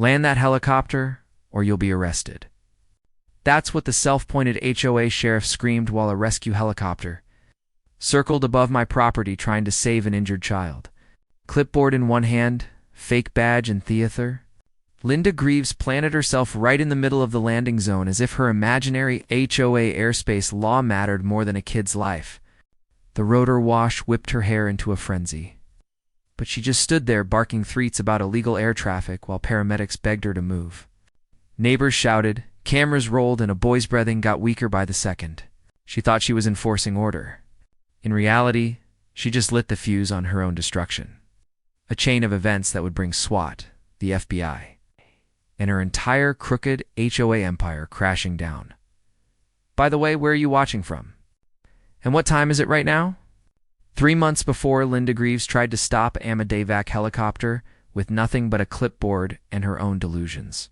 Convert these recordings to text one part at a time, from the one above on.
Land that helicopter, or you'll be arrested. That's what the self-appointed HOA sheriff screamed while a rescue helicopter circled above my property trying to save an injured child. Clipboard in one hand, fake badge in the other. Linda Greaves planted herself right in the middle of the landing zone as if her imaginary HOA airspace law mattered more than a kid's life. The rotor wash whipped her hair into a frenzy. But she just stood there barking threats about illegal air traffic while paramedics begged her to move. Neighbors shouted, cameras rolled, and a boy's breathing got weaker by the second. She thought she was enforcing order. In reality, she just lit the fuse on her own destruction. A chain of events that would bring SWAT, the FBI, and her entire crooked HOA empire crashing down. By the way, where are you watching from? And what time is it right now? 3 months before Linda Greaves tried to stop Amadevac helicopter with nothing but a clipboard and her own delusions.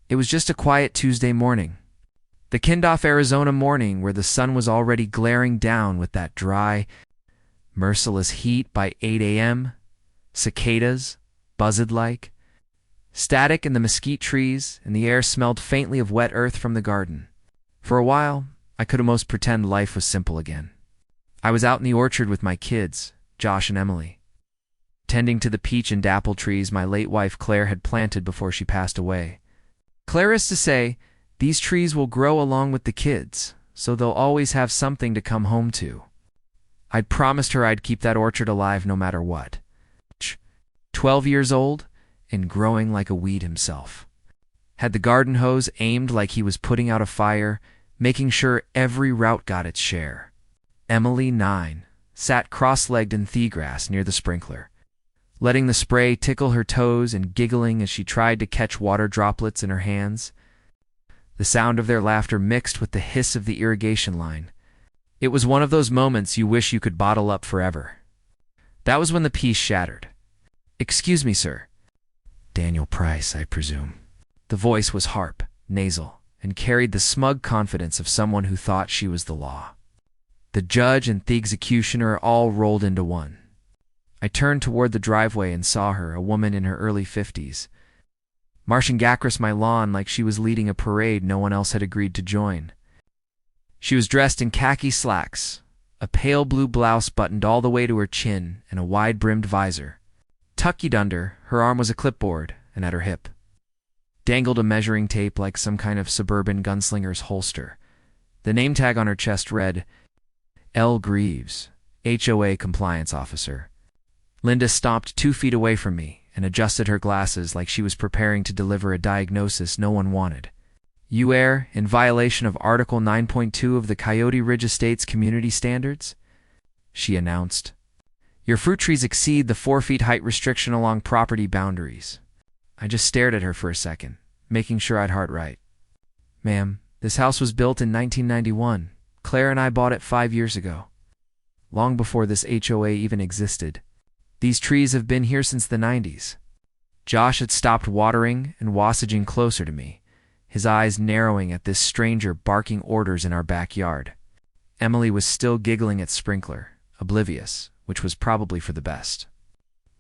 It was just a quiet Tuesday morning. The Kindoff, Arizona morning where the sun was already glaring down with that dry, merciless heat by 8 a.m., cicadas, buzzed like, static in the mesquite trees, and the air smelled faintly of wet earth from the garden. For a while, I could almost pretend life was simple again. I was out in the orchard with my kids, Josh and Emily, tending to the peach and dapple trees my late wife Claire had planted before she passed away. Claire is to say, these trees will grow along with the kids, so they'll always have something to come home to. I'd promised her I'd keep that orchard alive no matter what. 12 years old and growing like a weed himself. Had the garden hose aimed like he was putting out a fire, making sure every route got its share. Emily, 9, sat cross-legged in the grass near the sprinkler, letting the spray tickle her toes and giggling as she tried to catch water droplets in her hands. The sound of their laughter mixed with the hiss of the irrigation line. It was one of those moments you wish you could bottle up forever. That was when the peace shattered. "Excuse me, sir." "Daniel Price, I presume." The voice was harp, nasal, and carried the smug confidence of someone who thought she was the law. The judge and the executioner all rolled into one. I turned toward the driveway and saw her, a woman in her early 50s, marching across my lawn like she was leading a parade no one else had agreed to join. She was dressed in khaki slacks, a pale blue blouse buttoned all the way to her chin, and a wide-brimmed visor. Tucked under, her arm was a clipboard, and at her hip dangled a measuring tape like some kind of suburban gunslinger's holster. The name tag on her chest read, L. Greaves, HOA Compliance Officer. Linda stomped 2 feet away from me and adjusted her glasses like she was preparing to deliver a diagnosis no one wanted. "You err in violation of Article 9.2 of the Coyote Ridge Estates Community Standards," she announced. "Your fruit trees exceed the 4 feet height restriction along property boundaries." I just stared at her for a second, making sure I'd heard right. "Ma'am, this house was built in 1991. Claire and I bought it 5 years ago. Long before this HOA even existed. These trees have been here since the 90s. Josh had stopped watering and wassaging closer to me, his eyes narrowing at this stranger barking orders in our backyard. Emily was still giggling at Sprinkler, oblivious, which was probably for the best.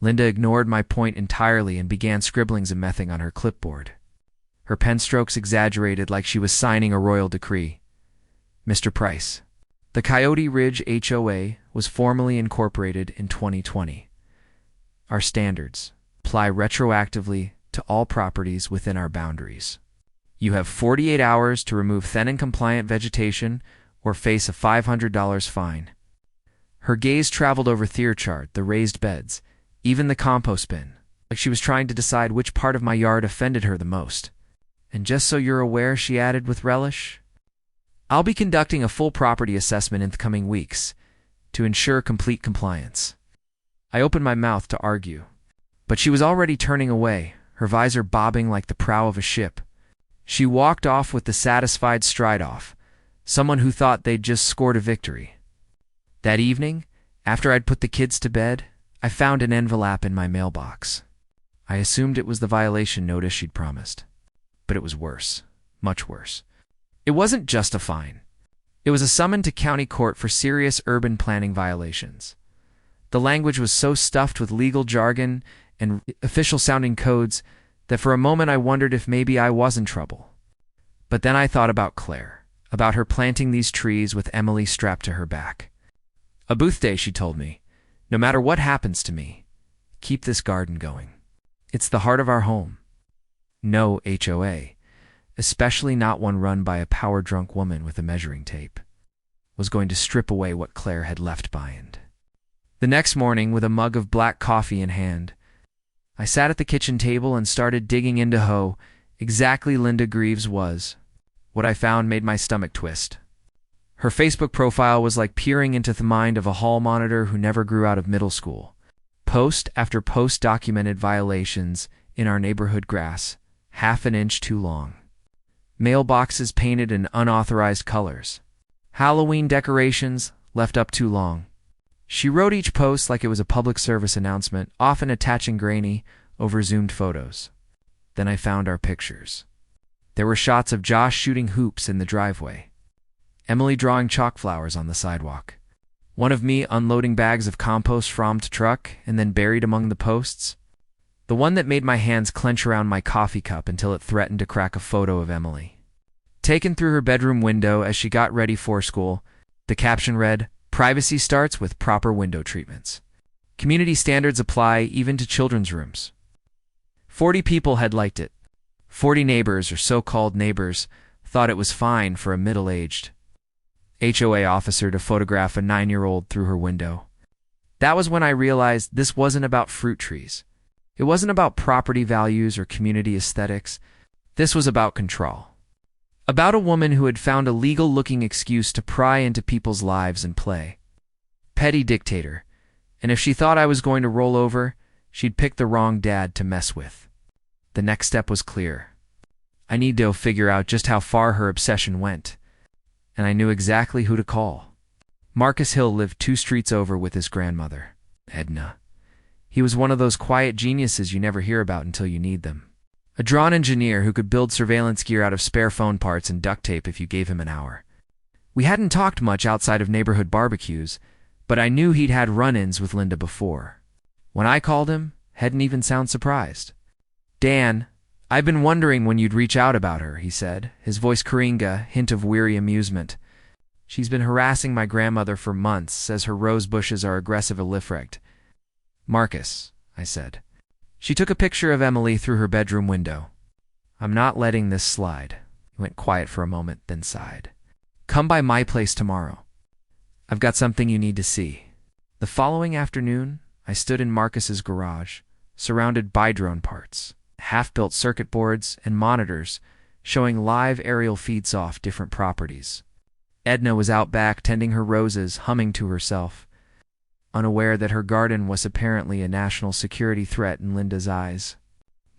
Linda ignored my point entirely and began scribbling and mething on her clipboard. Her pen strokes exaggerated like she was signing a royal decree. "Mr. Price, the Coyote Ridge HOA was formally incorporated in 2020. Our standards apply retroactively to all properties within our boundaries. You have 48 hours to remove Thenon-compliant vegetation or face a $500 fine." Her gaze traveled over the chart, the raised beds, even the compost bin, like she was trying to decide which part of my yard offended her the most. "And just so you're aware," she added with relish, "I'll be conducting a full property assessment in the coming weeks to ensure complete compliance." I opened my mouth to argue, but she was already turning away, her visor bobbing like the prow of a ship. She walked off with the satisfied stride off, someone who thought they'd just scored a victory. That evening, after I'd put the kids to bed, I found an envelope in my mailbox. I assumed it was the violation notice she'd promised. But it was worse, much worse. It wasn't just a fine. It was a summon to county court for serious urban planning violations. The language was so stuffed with legal jargon and official-sounding codes that for a moment I wondered if maybe I was in trouble. But then I thought about Claire, about her planting these trees with Emily strapped to her back. "A booth day," she told me. "No matter what happens to me, keep this garden going. It's the heart of our home." No HOA, especially not one run by a power-drunk woman with a measuring tape, was going to strip away what Claire had left behind. The next morning, with a mug of black coffee in hand, I sat at the kitchen table and started digging into who exactly Linda Greaves was. What I found made my stomach twist. Her Facebook profile was like peering into the mind of a hall monitor who never grew out of middle school. Post after post documented violations in our neighborhood grass, half an inch too long. Mailboxes painted in unauthorized colors. Halloween decorations left up too long. She wrote each post like it was a public service announcement, often attaching grainy, over-zoomed photos. Then I found our pictures. There were shots of Josh shooting hoops in the driveway, Emily drawing chalk flowers on the sidewalk, one of me unloading bags of compost from the truck and then buried among the posts. The one that made my hands clench around my coffee cup until it threatened to crack a photo of Emily, taken through her bedroom window as she got ready for school. The caption read, "Privacy starts with proper window treatments. Community standards apply even to children's rooms." 40 people had liked it. 40 neighbors, or so-called neighbors, thought it was fine for a middle-aged HOA officer to photograph a 9-year-old through her window. That was when I realized this wasn't about fruit trees. It wasn't about property values or community aesthetics. This was about control. About a woman who had found a legal-looking excuse to pry into people's lives and play petty dictator, and if she thought I was going to roll over, she'd pick the wrong dad to mess with. The next step was clear. I need to figure out just how far her obsession went, and I knew exactly who to call. Marcus Hill lived 2 streets over with his grandmother, Edna. He was one of those quiet geniuses you never hear about until you need them. A drawn engineer who could build surveillance gear out of spare phone parts and duct tape if you gave him an hour. We hadn't talked much outside of neighborhood barbecues, but I knew he'd had run-ins with Linda before. When I called him, hadn't even sound surprised. "Dan, I've been wondering when you'd reach out about her," he said, his voice carrying a hint of weary amusement. "She's been harassing my grandmother for months, says her rose bushes are aggressive illifrect." "Marcus," I said. She took a picture of Emily through her bedroom window. "I'm not letting this slide." He went quiet for a moment, then sighed. "Come by my place tomorrow. I've got something you need to see." The following afternoon, I stood in Marcus's garage, surrounded by drone parts, half-built circuit boards, and monitors showing live aerial feeds off different properties. Edna was out back tending her roses, humming to herself, unaware that her garden was apparently a national security threat in Linda's eyes.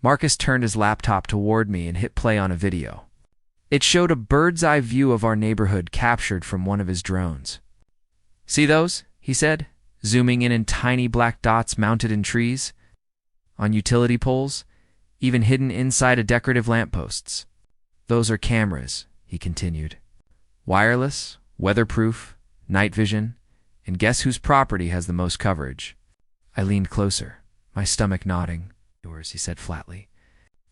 Marcus turned his laptop toward me and hit play on a video. It showed a bird's-eye view of our neighborhood captured from one of his drones. "See those?" he said, zooming in tiny black dots mounted in trees, on utility poles, even hidden inside of decorative lampposts. "Those are cameras," he continued. "Wireless, weatherproof, night vision, and guess whose property has the most coverage?" I leaned closer, my stomach nodding. "Yours," he said flatly.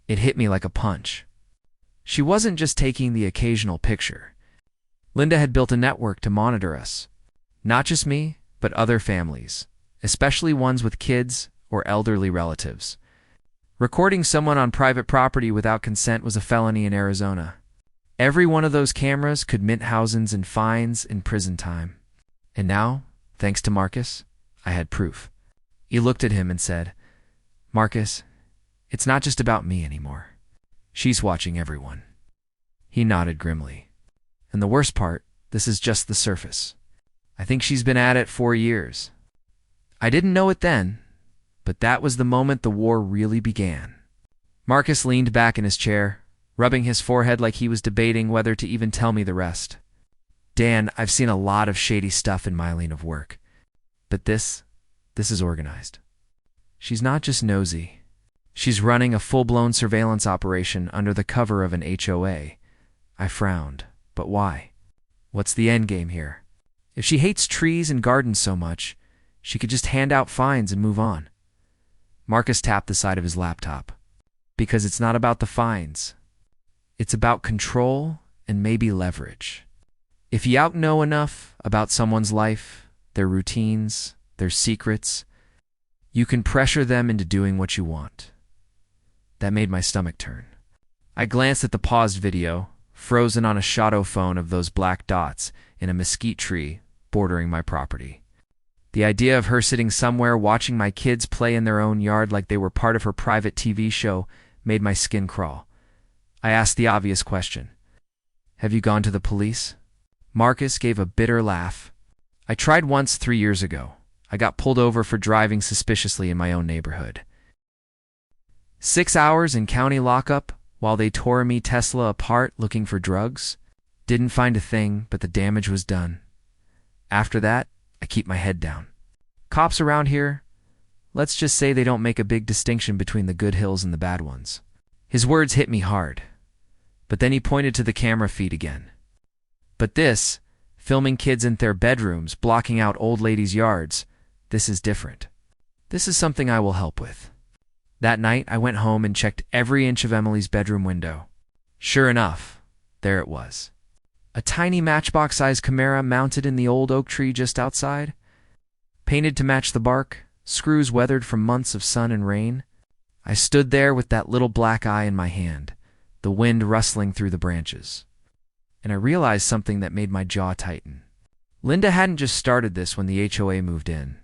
It hit me like a punch. She wasn't just taking the occasional picture. Linda had built a network to monitor us. Not just me, but other families, especially ones with kids or elderly relatives. Recording someone on private property without consent was a felony in Arizona. Every one of those cameras could mint thousands in fines and prison time. And now, thanks to Marcus, I had proof. He looked at him and said, "Marcus, it's not just about me anymore. She's watching everyone." He nodded grimly. "And the worst part, this is just the surface. I think she's been at it 4 years. I didn't know it then, but that was the moment the war really began." Marcus leaned back in his chair, rubbing his forehead like he was debating whether to even tell me the rest. "Dan, I've seen a lot of shady stuff in my line of work, but this is organized. She's not just nosy. She's running a full-blown surveillance operation under the cover of an HOA." I frowned. "But why? What's the end game here? If she hates trees and gardens so much, she could just hand out fines and move on." Marcus tapped the side of his laptop. Because it's not about the fines. It's about control and maybe leverage. If you know enough about someone's life, their routines, their secrets, you can pressure them into doing what you want. That made my stomach turn. I glanced at the paused video, frozen on a shadow phone of those black dots in a mesquite tree bordering my property. The idea of her sitting somewhere watching my kids play in their own yard like they were part of her private TV show made my skin crawl. I asked the obvious question. Have you gone to the police? Marcus gave a bitter laugh. I tried once 3 years ago. I got pulled over for driving suspiciously in my own neighborhood. 6 hours in county lockup while they tore me Tesla apart looking for drugs. Didn't find a thing, but the damage was done. After that, I keep my head down. Cops around here, let's just say they don't make a big distinction between the good hills and the bad ones. His words hit me hard, but then he pointed to the camera feed again. But this, filming kids in their bedrooms, blocking out old ladies' yards, this is different. This is something I will help with. That night, I went home and checked every inch of Emily's bedroom window. Sure enough, there it was. A tiny matchbox-sized Camara mounted in the old oak tree just outside. Painted to match the bark, screws weathered from months of sun and rain. I stood there with that little black eye in my hand, the wind rustling through the branches. And I realized something that made my jaw tighten. Linda hadn't just started this when the HOA moved in.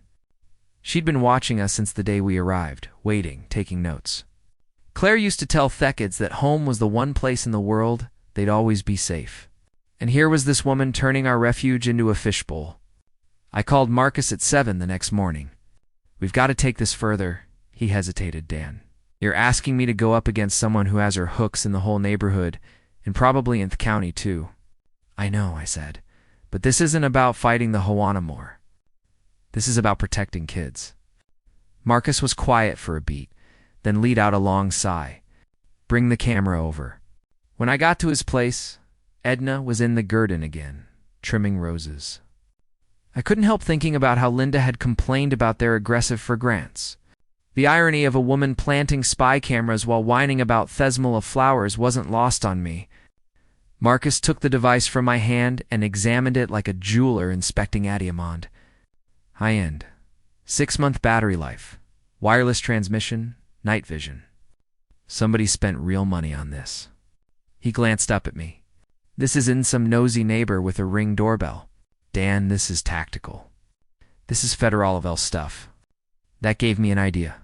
She'd been watching us since the day we arrived, waiting, taking notes. Claire used to tell Theckids that home was the one place in the world they'd always be safe. And here was this woman turning our refuge into a fishbowl. I called Marcus at 7 the next morning. We've got to take this further. He hesitated. Dan, you're asking me to go up against someone who has her hooks in the whole neighborhood, and probably in the county too. I know, I said, but this isn't about fighting the HOA more. This is about protecting kids. Marcus was quiet for a beat, then let out a long sigh. Bring the camera over. When I got to his place, Edna was in the garden again, trimming roses. I couldn't help thinking about how Linda had complained about their aggressive fragrance. The irony of a woman planting spy cameras while whining about thesmal of flowers wasn't lost on me. Marcus took the device from my hand and examined it like a jeweler inspecting a diamond. High-end, 6-month battery life, wireless transmission, night vision. Somebody spent real money on this. He glanced up at me. This isn't some nosy neighbor with a Ring doorbell. Dan, this is tactical. This is federal stuff. That gave me an idea.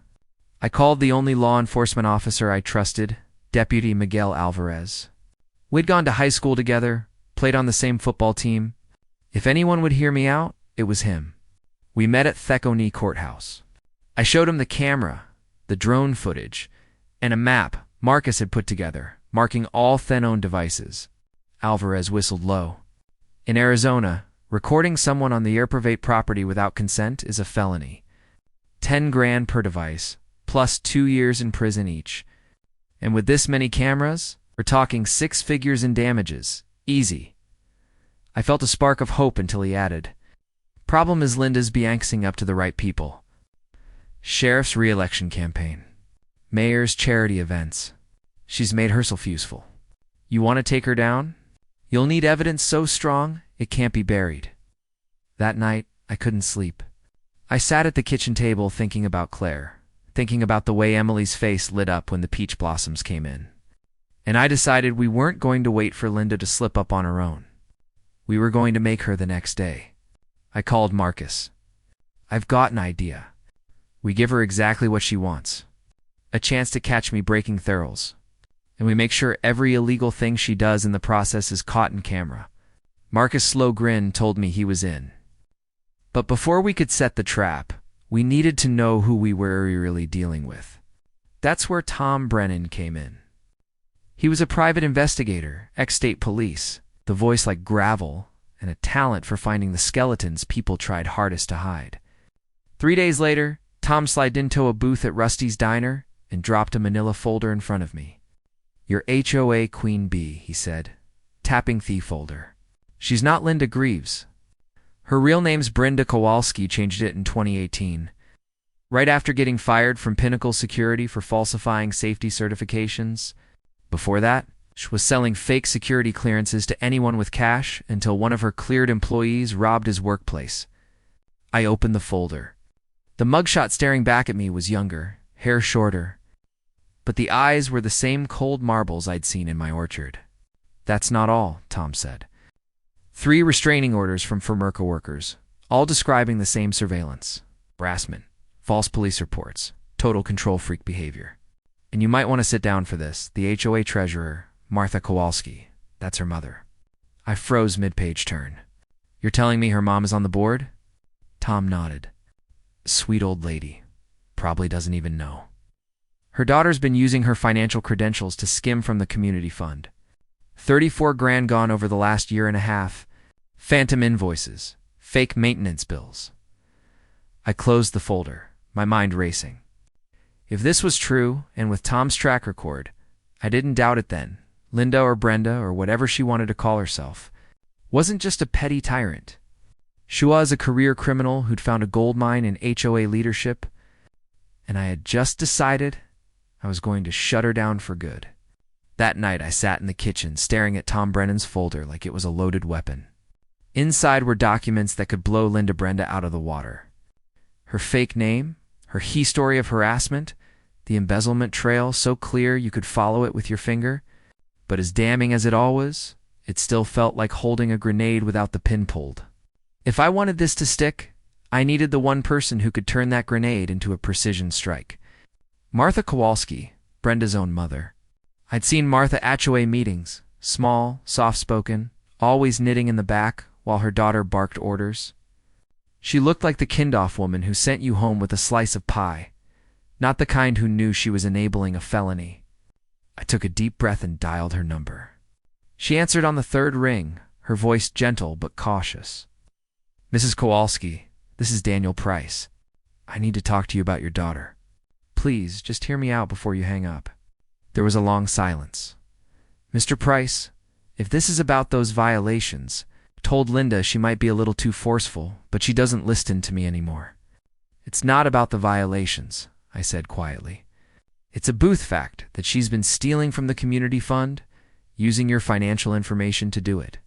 I called the only law enforcement officer I trusted, Deputy Miguel Alvarez. We'd gone to high school together, played on the same football team. If anyone would hear me out, it was him. We met at Thecony Courthouse. I showed him the camera, the drone footage, and a map Marcus had put together, marking all Then-owned devices. Alvarez whistled low. In Arizona, recording someone on the air-private property without consent is a felony. 10 grand per device, plus 2 years in prison each. And with this many cameras, we're talking 6 figures in damages. Easy. I felt a spark of hope until he added, problem is Linda's bianxing up to the right people. Sheriff's re-election campaign. Mayor's charity events. She's made herself useful. You want to take her down? You'll need evidence so strong, it can't be buried. That night, I couldn't sleep. I sat at the kitchen table thinking about Claire, thinking about the way Emily's face lit up when the peach blossoms came in. And I decided we weren't going to wait for Linda to slip up on her own. We were going to make her the next day. I called Marcus. I've got an idea. We give her exactly what she wants. A chance to catch me breaking Thurls. And we make sure every illegal thing she does in the process is caught in camera. Marcus' slow grin told me he was in. But before we could set the trap, we needed to know who we were really dealing with. That's where Tom Brennan came in. He was a private investigator, ex-state police, the voice like gravel, and a talent for finding the skeletons people tried hardest to hide. 3 days later, Tom slid into a booth at Rusty's Diner and dropped a manila folder in front of me. Your HOA Queen Bee, he said, tapping the folder. She's not Linda Greaves. Her real name's Brenda Kowalski, changed it in 2018. right after getting fired from Pinnacle Security for falsifying safety certifications. Before that, she was selling fake security clearances to anyone with cash until one of her cleared employees robbed his workplace. I opened the folder. The mugshot staring back at me was younger, hair shorter, but the eyes were the same cold marbles I'd seen in my orchard. "That's not all," Tom said. 3 restraining orders from Firmerca workers, all describing the same surveillance, harassment, false police reports, total control freak behavior. And you might want to sit down for this. The HOA treasurer, Martha Kowalski, that's her mother. I froze mid-page turn. "You're telling me her mom is on the board?" Tom nodded. "Sweet old lady. Probably doesn't even know. Her daughter's been using her financial credentials to skim from the community fund. 34 grand gone over the last year and a half. Phantom invoices, fake maintenance bills." I closed the folder, my mind racing. If this was true, and with Tom's track record, I didn't doubt it then. Linda or Brenda, or whatever she wanted to call herself, wasn't just a petty tyrant. She was a career criminal who'd found a gold mine in HOA leadership, and I had just decided I was going to shut her down for good. That night I sat in the kitchen staring at Tom Brennan's folder like it was a loaded weapon. Inside were documents that could blow Linda Brenda out of the water. Her fake name, her story of harassment, the embezzlement trail so clear you could follow it with your finger, but as damning as it all was, it still felt like holding a grenade without the pin pulled. If I wanted this to stick, I needed the one person who could turn that grenade into a precision strike. Martha Kowalski, Brenda's own mother. I'd seen Martha at HOA meetings, small, soft-spoken, always knitting in the back while her daughter barked orders. She looked like the Kindoff woman who sent you home with a slice of pie, not the kind who knew she was enabling a felony. I took a deep breath and dialed her number. She answered on the 3rd ring, her voice gentle but cautious. "Mrs. Kowalski, this is Daniel Price. I need to talk to you about your daughter. Please, just hear me out before you hang up." There was a long silence. "Mr. Price, if this is about those violations, told Linda she might be a little too forceful, but she doesn't listen to me anymore." "It's not about the violations," I said quietly. "It's a Booth fact that she's been stealing from the community fund, using your financial information to do it."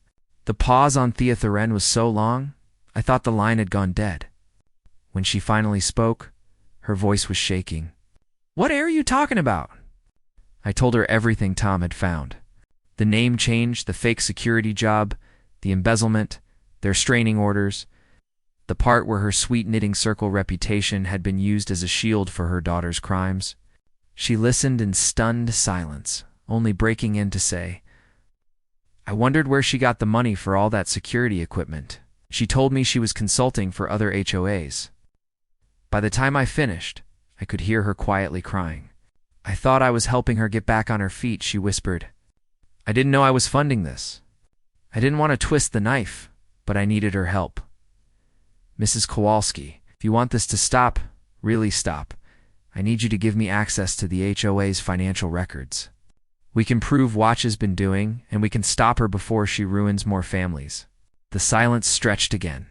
The pause on Thea Thuren was so long, I thought the line had gone dead. When she finally spoke, her voice was shaking. "What are you talking about?" I told her everything Tom had found. The name change, the fake security job, the embezzlement, their restraining orders, the part where her sweet knitting circle reputation had been used as a shield for her daughter's crimes. She listened in stunned silence, only breaking in to say, "I wondered where she got the money for all that security equipment. She told me she was consulting for other HOAs." By the time I finished, I could hear her quietly crying. "I thought I was helping her get back on her feet," she whispered. "I didn't know I was funding this. I didn't want to twist the knife, but I needed her help. Mrs. Kowalski, if you want this to stop, really stop, I need you to give me access to the HOA's financial records. We can prove what she's been doing, and we can stop her before she ruins more families." The silence stretched again.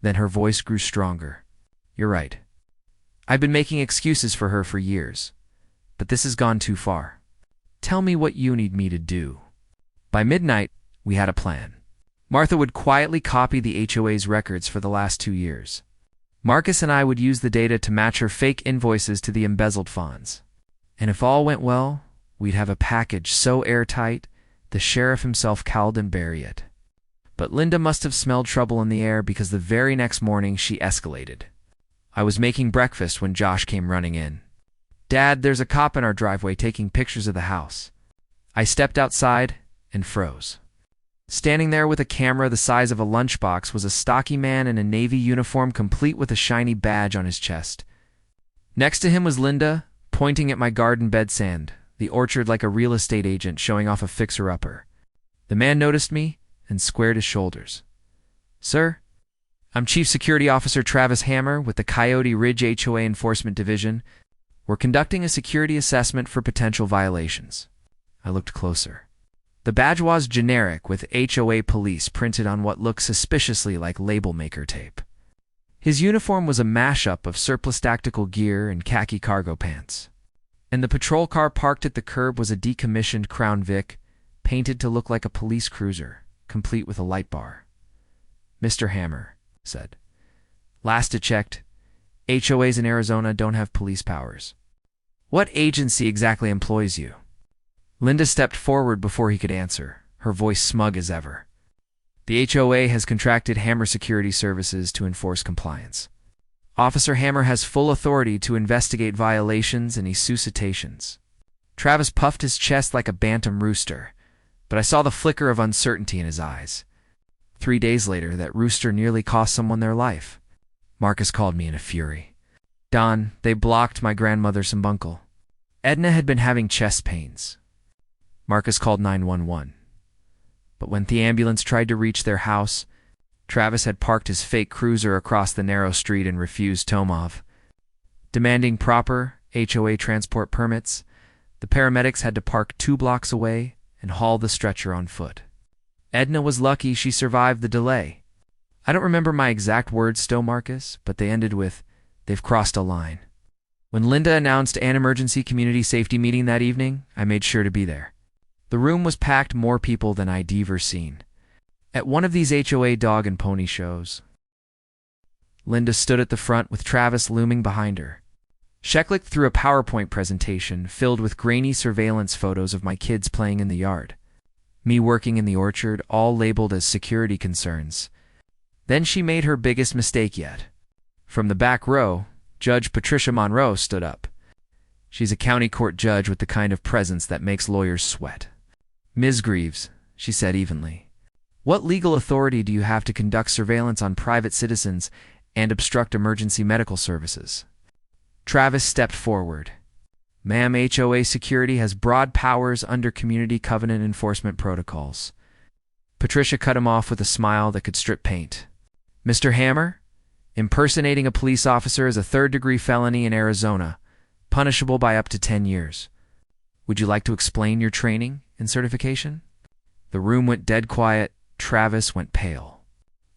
Then her voice grew stronger. "You're right. I've been making excuses for her for years, but this has gone too far. Tell me what you need me to do." By midnight, we had a plan. Martha would quietly copy the HOA's records for the last 2 years. Marcus and I would use the data to match her fake invoices to the embezzled funds. And if all went well, we'd have a package so airtight, the sheriff himself cowled and bury it. But Linda must have smelled trouble in the air because the very next morning she escalated. I was making breakfast when Josh came running in. "Dad, there's a cop in our driveway taking pictures of the house." I stepped outside and froze. Standing there with a camera the size of a lunchbox was a stocky man in a Navy uniform complete with a shiny badge on his chest. Next to him was Linda, pointing at my garden bed sand, the orchard like a real estate agent showing off a fixer-upper. The man noticed me and squared his shoulders. "Sir, I'm Chief Security Officer Travis Hammer with the Coyote Ridge HOA Enforcement Division. We're conducting a security assessment for potential violations." I looked closer. The badge was generic with HOA police printed on what looked suspiciously like label maker tape. His uniform was a mashup of surplus tactical gear and khaki cargo pants. And the patrol car parked at the curb was a decommissioned Crown Vic, painted to look like a police cruiser, complete with a light bar. "Mr. Hammer," said. "Last I checked, HOAs in Arizona don't have police powers. What agency exactly employs you?" Linda stepped forward before he could answer, her voice smug as ever. "The HOA has contracted Hammer Security Services to enforce compliance. Officer Hammer has full authority to investigate violations and issue citations." Travis puffed his chest like a bantam rooster, but I saw the flicker of uncertainty in his eyes. 3 days later, that rooster nearly cost someone their life. Marcus called me in a fury. "Don, they blocked my grandmother's umbuncle. Edna had been having chest pains." Marcus called 911. But when the ambulance tried to reach their house, Travis had parked his fake cruiser across the narrow street and refused Tomov. Demanding proper HOA transport permits, the paramedics had to park 2 blocks away and haul the stretcher on foot. Edna was lucky she survived the delay. I don't remember my exact words still, Marcus, but they ended with, "They've crossed a line." When Linda announced an emergency community safety meeting that evening, I made sure to be there. The room was packed more people than I'd ever seen. At one of these HOA dog and pony shows. Linda stood at the front with Travis looming behind her. Sheklik threw a PowerPoint presentation filled with grainy surveillance photos of my kids playing in the yard, me working in the orchard, all labeled as security concerns. Then she made her biggest mistake yet. From the back row, Judge Patricia Monroe stood up. She's a county court judge with the kind of presence that makes lawyers sweat. "Ms. Greaves," she said evenly, "what legal authority do you have to conduct surveillance on private citizens and obstruct emergency medical services?" Travis stepped forward. "Ma'am, HOA security has broad powers under community covenant enforcement protocols." Patricia cut him off with a smile that could strip paint. "Mr. Hammer, impersonating a police officer is a 3rd-degree felony in Arizona, punishable by up to 10 years. Would you like to explain your training and certification?" The room went dead quiet. Travis went pale.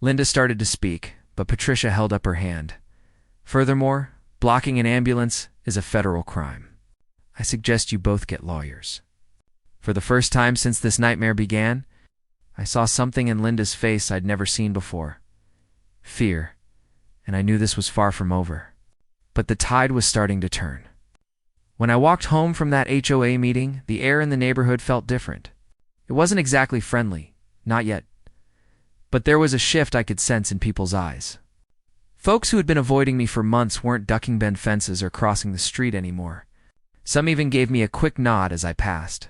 Linda started to speak, but Patricia held up her hand. "Furthermore, blocking an ambulance is a federal crime. I suggest you both get lawyers." For the first time since this nightmare began, I saw something in Linda's face I'd never seen before. Fear, and I knew this was far from over. But the tide was starting to turn. When I walked home from that HOA meeting, the air in the neighborhood felt different. It wasn't exactly friendly, not yet. But there was a shift I could sense in people's eyes. Folks who had been avoiding me for months weren't ducking bent fences or crossing the street anymore. Some even gave me a quick nod as I passed.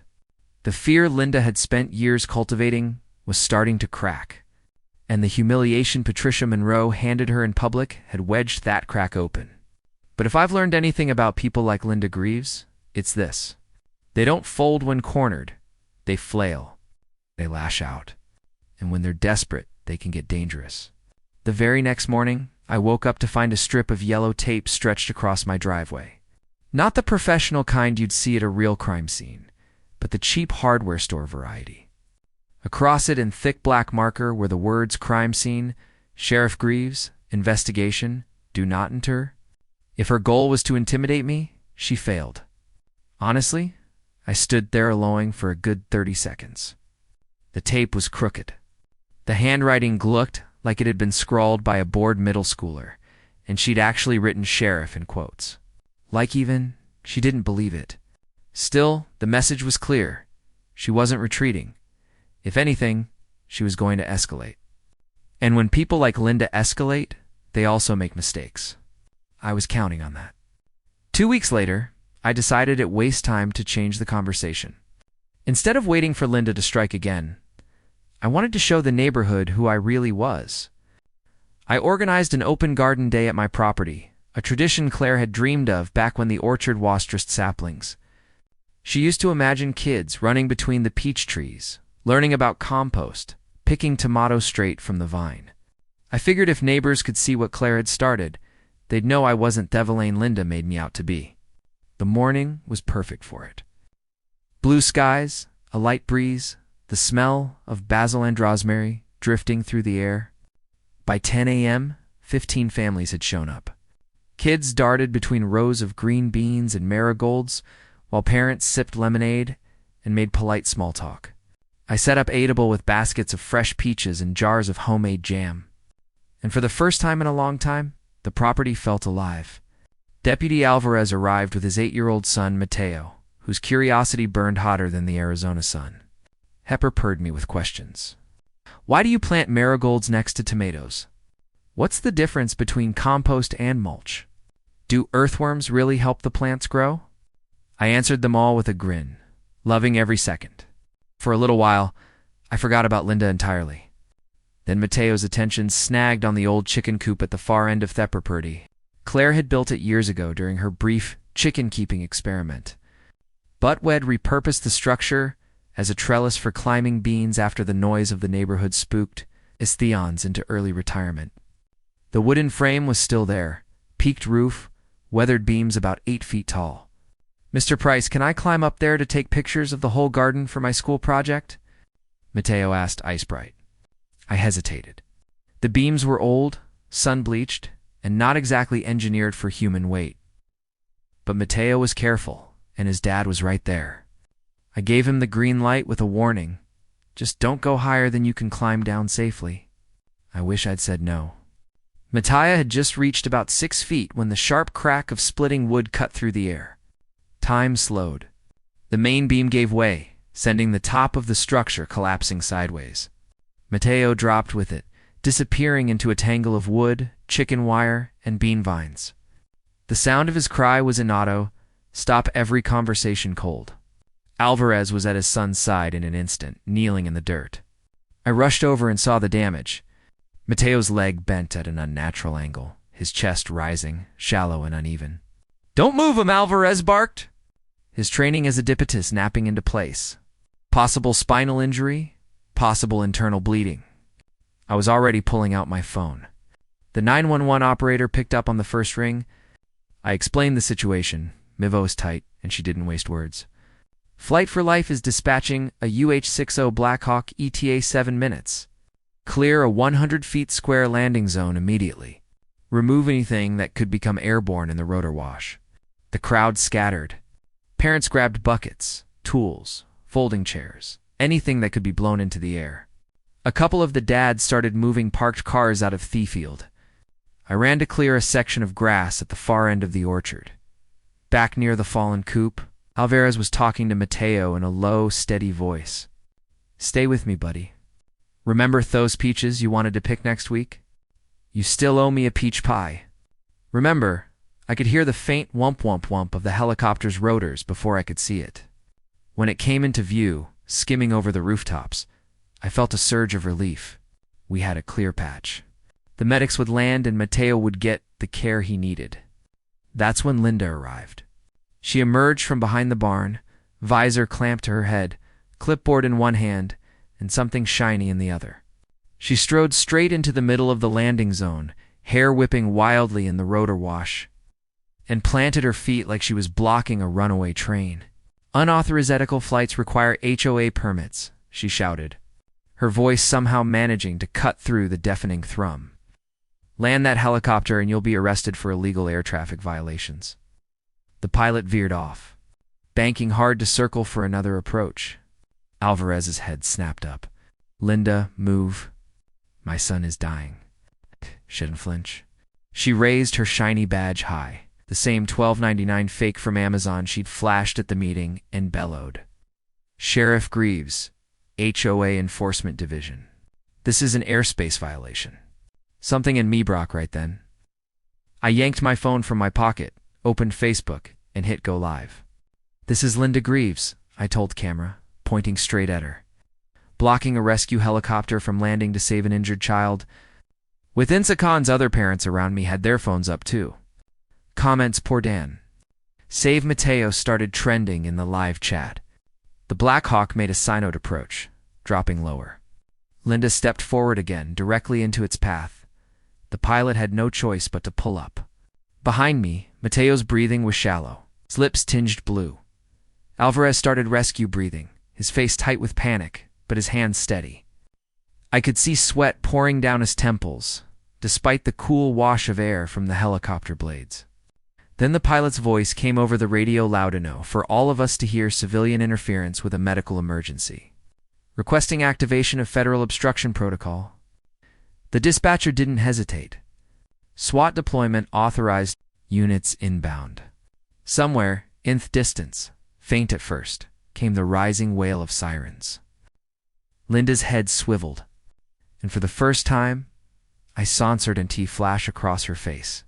The fear Linda had spent years cultivating was starting to crack, and the humiliation Patricia Monroe handed her in public had wedged that crack open. But if I've learned anything about people like Linda Greaves, it's this. They don't fold when cornered. They flail. They lash out. And when they're desperate, they can get dangerous. The very next morning, I woke up to find a strip of yellow tape stretched across my driveway. Not the professional kind you'd see at a real crime scene, but the cheap hardware store variety. Across it in thick black marker were the words "Crime Scene, Sheriff Greaves, Investigation, Do Not Enter." If her goal was to intimidate me, she failed. Honestly, I stood there alone for a good 30 seconds. The tape was crooked. The handwriting looked like it had been scrawled by a bored middle schooler, and she'd actually written sheriff in quotes. Like even, she didn't believe it. Still, the message was clear. She wasn't retreating. If anything, she was going to escalate. And when people like Linda escalate, they also make mistakes. I was counting on that. 2 weeks later, I decided it wasted time to change the conversation. Instead of waiting for Linda to strike again, I wanted to show the neighborhood who I really was. I organized an open garden day at my property, a tradition Claire had dreamed of back when the orchard was just saplings. She used to imagine kids running between the peach trees, learning about compost, picking tomatoes straight from the vine. I figured if neighbors could see what Claire had started, they'd know I wasn't the villain Linda made me out to be. The morning was perfect for it. Blue skies, a light breeze, the smell of basil and rosemary drifting through the air. By 10 a.m., 15 families had shown up. Kids darted between rows of green beans and marigolds, while parents sipped lemonade and made polite small talk. I set up a table with baskets of fresh peaches and jars of homemade jam. And for the first time in a long time, the property felt alive. Deputy Alvarez arrived with his 8-year-old son, Mateo, whose curiosity burned hotter than the Arizona sun. Hepper purred me with questions. Why do you plant marigolds next to tomatoes? What's the difference between compost and mulch? Do earthworms really help the plants grow? I answered them all with a grin, loving every second. For a little while, I forgot about Linda entirely. Then Mateo's attention snagged on the old chicken coop at the far end of Thepperpurdy. Claire had built it years ago during her brief chicken-keeping experiment. Buttwed repurposed the structure as a trellis for climbing beans after the noise of the neighborhood spooked Estheons into early retirement. The wooden frame was still there, peaked roof, weathered beams about 8 feet tall. Mr. Price, can I climb up there to take pictures of the whole garden for my school project? Mateo asked, ice-bright. I hesitated. The beams were old, sun-bleached, and not exactly engineered for human weight. But Mateo was careful, and his dad was right there. I gave him the green light with a warning. Just don't go higher than you can climb down safely. I wish I'd said no. Mattia had just reached about 6 feet when the sharp crack of splitting wood cut through the air. Time slowed. The main beam gave way, sending the top of the structure collapsing sideways. Mateo dropped with it, disappearing into a tangle of wood, chicken wire, and bean vines. The sound of his cry was in auto, stop every conversation cold. Alvarez was at his son's side in an instant, kneeling in the dirt. I rushed over and saw the damage. Mateo's leg bent at an unnatural angle, his chest rising, shallow and uneven. Don't move him, Alvarez barked. His training as a dippetus napping into place. Possible spinal injury, possible internal bleeding. I was already pulling out my phone. The 911 operator picked up on the first ring. I explained the situation. Mivo was tight, and she didn't waste words. Flight for Life is dispatching a UH-60 Blackhawk ETA 7 minutes. Clear a 100 feet square landing zone immediately. Remove anything that could become airborne in the rotor wash. The crowd scattered. Parents grabbed buckets, tools, folding chairs, anything that could be blown into the air. A couple of the dads started moving parked cars out of Theefield. I ran to clear a section of grass at the far end of the orchard. Back near the fallen coop, Alvarez was talking to Mateo in a low, steady voice. Stay with me, buddy. Remember those peaches you wanted to pick next week? You still owe me a peach pie. Remember, I could hear the faint whump-whump-whump of the helicopter's rotors before I could see it. When it came into view, skimming over the rooftops, I felt a surge of relief. We had a clear patch. The medics would land and Mateo would get the care he needed. That's when Linda arrived. She emerged from behind the barn, visor clamped to her head, clipboard in one hand, and something shiny in the other. She strode straight into the middle of the landing zone, hair whipping wildly in the rotor wash, and planted her feet like she was blocking a runaway train. Unauthorized flights require HOA permits, she shouted, her voice somehow managing to cut through the deafening thrum. Land that helicopter and you'll be arrested for illegal air traffic violations. The pilot veered off, banking hard to circle for another approach. Alvarez's head snapped up. Linda, move. My son is dying. Shouldn't flinch. She raised her shiny badge high, the same $12.99 fake from Amazon she'd flashed at the meeting, and bellowed. Sheriff Greaves, HOA Enforcement Division. This is an airspace violation. Something in me broke right then. I yanked my phone from my pocket, opened Facebook, and hit go live. This is Linda Greaves, I told camera, pointing straight at her. Blocking a rescue helicopter from landing to save an injured child. With Insakon's other parents around me had their phones up too. Comments poor Dan. Save Mateo started trending in the live chat. The Blackhawk made a cynote approach, dropping lower. Linda stepped forward again, directly into its path. The pilot had no choice but to pull up. Behind me, Mateo's breathing was shallow, his lips tinged blue. Alvarez started rescue breathing, his face tight with panic, but his hands steady. I could see sweat pouring down his temples, despite the cool wash of air from the helicopter blades. Then the pilot's voice came over the radio loud enough for all of us to hear: civilian interference with a medical emergency. Requesting activation of Federal Obstruction Protocol. The dispatcher didn't hesitate. SWAT deployment authorized. Units inbound. Somewhere, in the distance, faint at first, came the rising wail of sirens. Linda's head swiveled, and for the first time, I saw uncertainty flash across her face.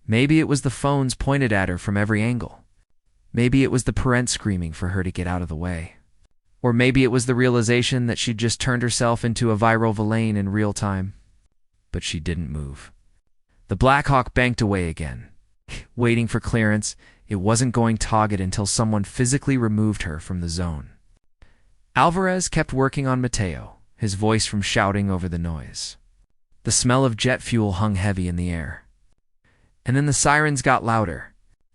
Maybe it was the phones pointed at her from every angle. Maybe it was the parent screaming for her to get out of the way. Or maybe it was the realization that she'd just turned herself into a viral villain in real time. But she didn't move. The Black Hawk banked away again. Waiting for clearance, it wasn't going to target until someone physically removed her from the zone. Alvarez kept working on Mateo, his voice from shouting over the noise. The smell of jet fuel hung heavy in the air. And then the sirens got louder.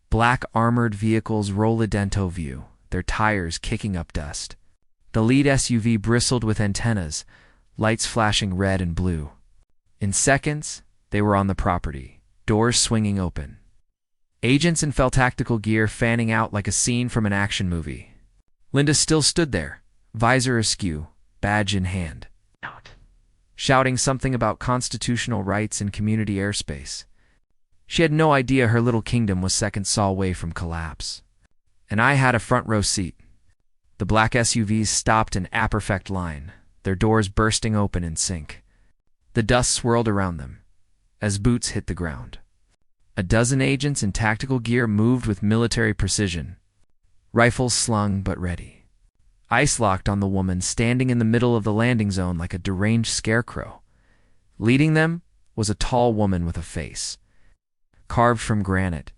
Black armored vehicles rolled into view, their tires kicking up dust. The lead SUV bristled with antennas, lights flashing red and blue. In seconds, they were on the property, doors swinging open. Agents in felt tactical gear fanning out like a scene from an action movie. Linda still stood there, visor askew, badge in hand, shouting something about constitutional rights and community airspace. She had no idea her little kingdom was seconds saw away from collapse. And I had a front row seat. The black SUVs stopped in a perfect line, their doors bursting open in sync. The dust swirled around them as boots hit the ground. A dozen agents in tactical gear moved with military precision, rifles slung but ready. Ice locked on the woman standing in the middle of the landing zone like a deranged scarecrow. Leading them was a tall woman with a face carved from granite.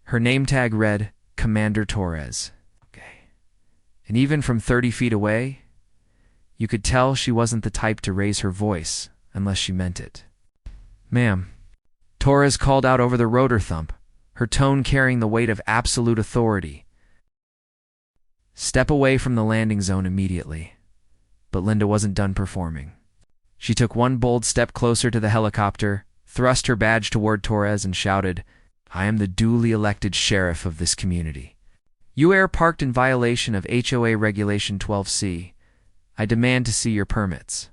Her name tag read Commander Torres. And even from 30 feet away, you could tell she wasn't the type to raise her voice unless she meant it. "Ma'am," Torres called out over the rotor thump, her tone carrying the weight of absolute authority. "Step away from the landing zone immediately." But Linda wasn't done performing. She took one bold step closer to the helicopter, thrust her badge toward Torres, and shouted, "I am the duly elected sheriff of this community. You are parked in violation of HOA Regulation 12C. I demand to see your permits."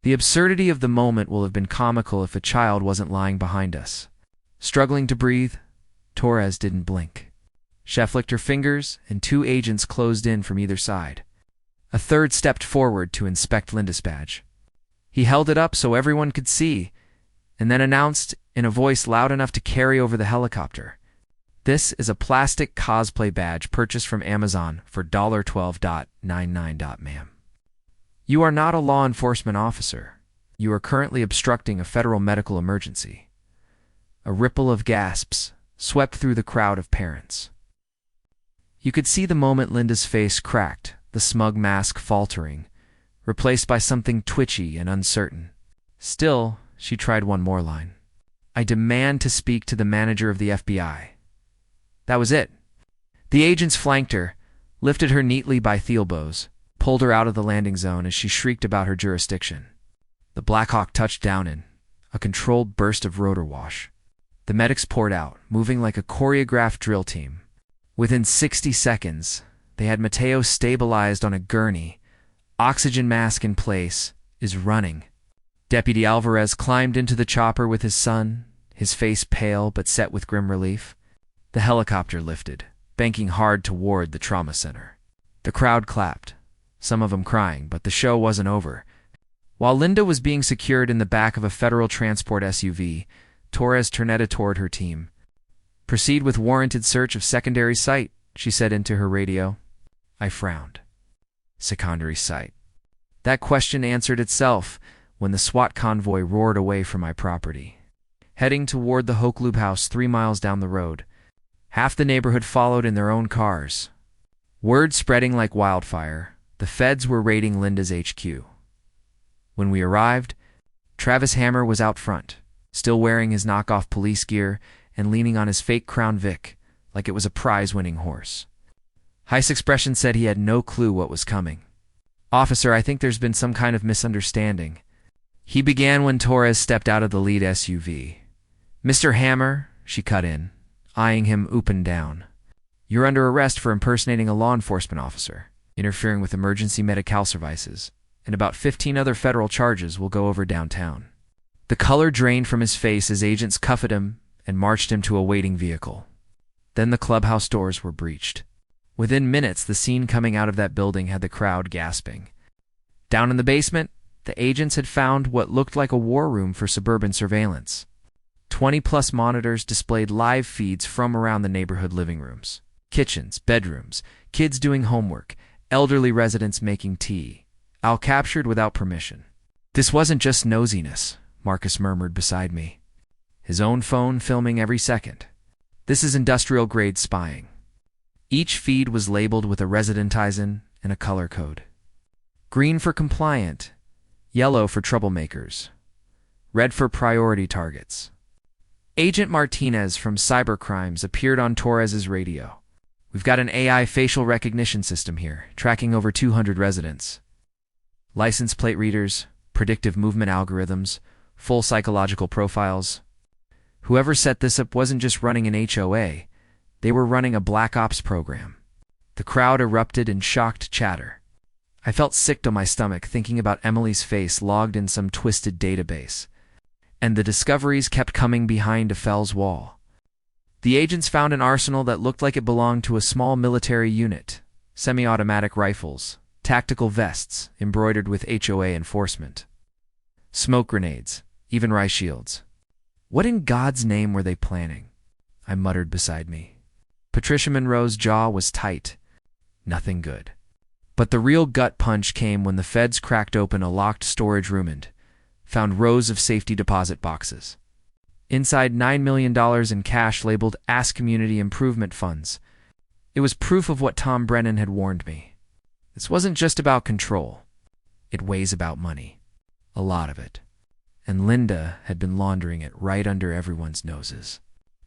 The absurdity of the moment will have been comical if a child wasn't lying behind us. Struggling to breathe, Torres didn't blink. She flicked her fingers, and two agents closed in from either side. A third stepped forward to inspect Linda's badge. He held it up so everyone could see, and then announced in a voice loud enough to carry over the helicopter, "This is a plastic cosplay badge purchased from Amazon for $12.99. Ma'am. You are not a law enforcement officer. You are currently obstructing a federal medical emergency." A ripple of gasps swept through the crowd of parents. You could see the moment Linda's face cracked, the smug mask faltering, replaced by something twitchy and uncertain. Still, she tried one more line. "I demand to speak to the manager of the FBI." That was it. The agents flanked her, lifted her neatly by the elbows, pulled her out of the landing zone as she shrieked about her jurisdiction. The Black Hawk touched down in a controlled burst of rotor wash. The medics poured out, moving like a choreographed drill team. Within 60 seconds, they had Mateo stabilized on a gurney, oxygen mask in place, is running. Deputy Alvarez climbed into the chopper with his son, his face pale but set with grim relief. The helicopter lifted, banking hard toward the trauma center. The crowd clapped, some of them crying, but the show wasn't over. While Linda was being secured in the back of a federal transport SUV, Torres turned toward her team. "Proceed with warranted search of secondary site," she said into her radio. I frowned. Secondary site. That question answered itself when the SWAT convoy roared away from my property, heading toward the Hoklube house 3 miles down the road. Half the neighborhood followed in their own cars. Word spreading like wildfire, the feds were raiding Linda's HQ. When we arrived, Travis Hammer was out front, still wearing his knockoff police gear and leaning on his fake Crown Vic like it was a prize-winning horse. Heist's expression said he had no clue what was coming. "Officer, I think there's been some kind of misunderstanding. He began when Torres stepped out of the lead SUV. "Mr. Hammer," she cut in, eyeing him up and down. "You're under arrest for impersonating a law enforcement officer, interfering with emergency medical services, and about 15 other federal charges will go over downtown." The color drained from his face as agents cuffed him and marched him to a waiting vehicle. Then the clubhouse doors were breached. Within minutes, the scene coming out of that building had the crowd gasping. Down in the basement, the agents had found what looked like a war room for suburban surveillance. 20-plus monitors displayed live feeds from around the neighborhood living rooms, kitchens, bedrooms, kids doing homework, elderly residents making tea, all captured without permission. "This wasn't just nosiness," Marcus murmured beside me. His own phone filming every second. "This is industrial-grade spying." Each feed was labeled with a residentizen and a color code. Green for compliant, yellow for troublemakers, red for priority targets. Agent Martinez from Cybercrimes appeared on Torres's radio. "We've got an AI facial recognition system here, tracking over 200 residents. License plate readers, predictive movement algorithms, full psychological profiles. Whoever set this up wasn't just running an HOA, they were running a Black Ops program." The crowd erupted in shocked chatter. I felt sick to my stomach thinking about Emily's face logged in some twisted database. And the discoveries kept coming behind a fell's wall. The agents found an arsenal that looked like it belonged to a small military unit, semi-automatic rifles, tactical vests embroidered with HOA enforcement, smoke grenades, even riot shields. What in God's name were they planning? I muttered beside me. Patricia Monroe's jaw was tight. Nothing good. But the real gut punch came when the feds cracked open a locked storage room and found rows of safety deposit boxes. Inside $9 million in cash labeled Ask Community Improvement Funds. It was proof of what Tom Brennan had warned me. This wasn't just about control. It weighs about money. A lot of it. And Linda had been laundering it right under everyone's noses.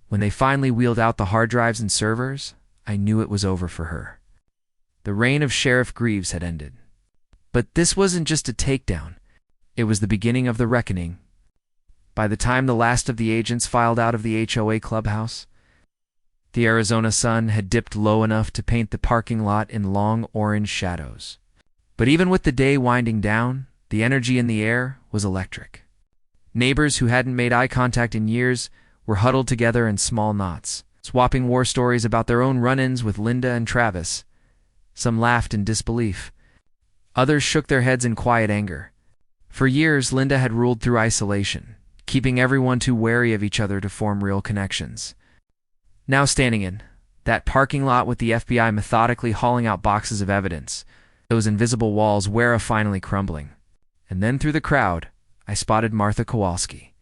When they finally wheeled out the hard drives and servers, I knew it was over for her. The reign of Sheriff Greaves had ended. But this wasn't just a takedown. It was the beginning of the reckoning. By the time the last of the agents filed out of the HOA clubhouse, the Arizona sun had dipped low enough to paint the parking lot in long orange shadows. But even with the day winding down, the energy in the air was electric. Neighbors who hadn't made eye contact in years were huddled together in small knots, swapping war stories about their own run-ins with Linda and Travis. Some laughed in disbelief. Others shook their heads in quiet anger. For years, Linda had ruled through isolation, keeping everyone too wary of each other to form real connections. Now standing in that parking lot with the FBI methodically hauling out boxes of evidence, those invisible walls finally crumbling. And then through the crowd, I spotted Martha Kowalski.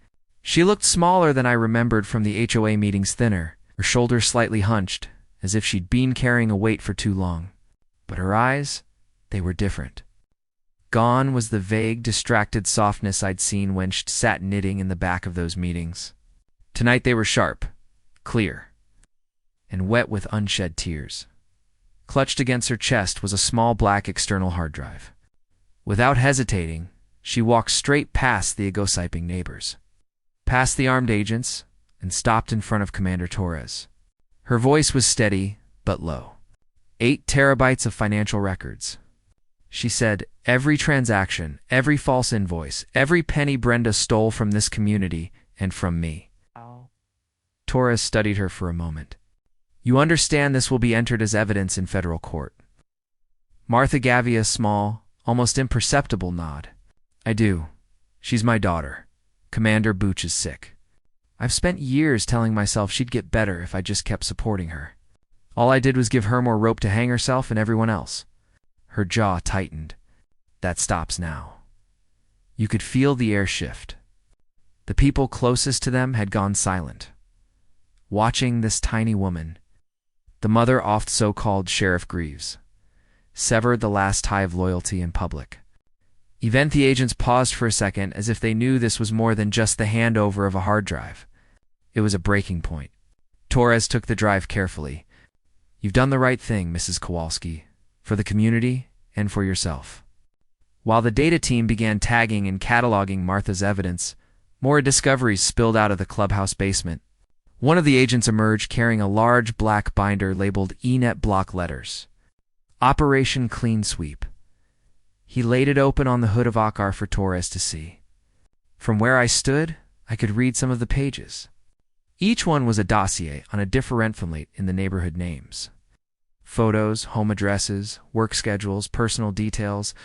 She looked smaller than I remembered from the HOA meetings, thinner, her shoulders slightly hunched, as if she'd been carrying a weight for too long. But her eyes, they were different. Gone was the vague, distracted softness I'd seen when she'd sat knitting in the back of those meetings. Tonight they were sharp, clear, and wet with unshed tears. Clutched against her chest was a small black external hard drive. Without hesitating, she walked straight past the ego-siping neighbors, past the armed agents, and stopped in front of Commander Torres. Her voice was steady, but low. 8 terabytes of financial records. She said, every transaction, every false invoice, every penny Brenda stole from this community and from me. Oh. Torres studied her for a moment. You understand this will be entered as evidence in federal court. Martha gave a small, almost imperceptible nod. I do. She's my daughter. Commander Booch is sick. I've spent years telling myself she'd get better if I just kept supporting her. All I did was give her more rope to hang herself and everyone else. Her jaw tightened. That stops now. You could feel the air shift. The people closest to them had gone silent, watching this tiny woman, the mother of so-called Sheriff Greaves, severed the last tie of loyalty in public. Even the agents paused for a second as if they knew this was more than just the handover of a hard drive. It was a breaking point. Torres took the drive carefully. You've done the right thing, Mrs. Kowalski, for the community and for yourself. While the data team began tagging and cataloging Martha's evidence, more discoveries spilled out of the clubhouse basement. One of the agents emerged carrying a large black binder labeled E-net block letters. Operation Clean Sweep. He laid it open on the hood of Akar for Torres to see. From where I stood, I could read some of the pages. Each one was a dossier on a differential in the neighborhood names. Photos, home addresses, work schedules, personal details.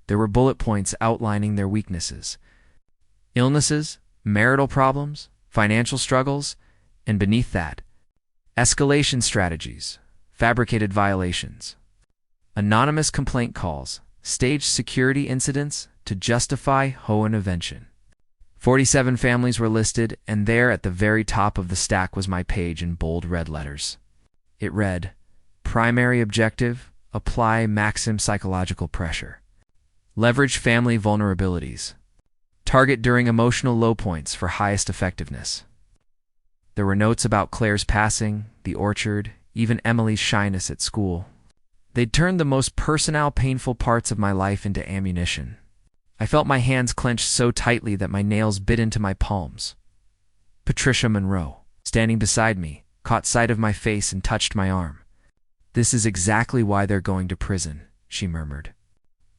There were bullet points outlining their weaknesses. Illnesses, marital problems, financial struggles, and beneath that, escalation strategies, fabricated violations, anonymous complaint calls, staged security incidents to justify HOA intervention. 47 families were listed, and there at the very top of the stack was my page in bold red letters. It read, Primary objective, apply maximum psychological pressure. Leverage family vulnerabilities. Target during emotional low points for highest effectiveness. There were notes about Claire's passing, the orchard, even Emily's shyness at school. They'd turned the most personal, painful parts of my life into ammunition. I felt my hands clenched so tightly that my nails bit into my palms. Patricia Monroe, standing beside me, caught sight of my face and touched my arm. This is exactly why they're going to prison, she murmured.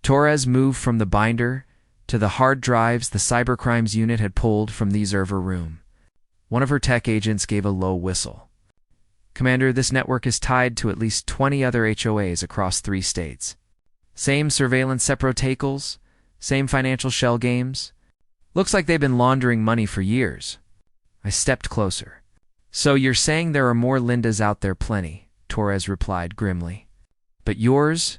Torres moved from the binder to the hard drives the cybercrimes unit had pulled from the server room. One of her tech agents gave a low whistle. Commander, this network is tied to at least 20 other HOAs across 3 states. Same surveillance receptacles, same financial shell games. Looks like they've been laundering money for years. I stepped closer. So you're saying there are more Lindas out there plenty, Torres replied grimly. But yours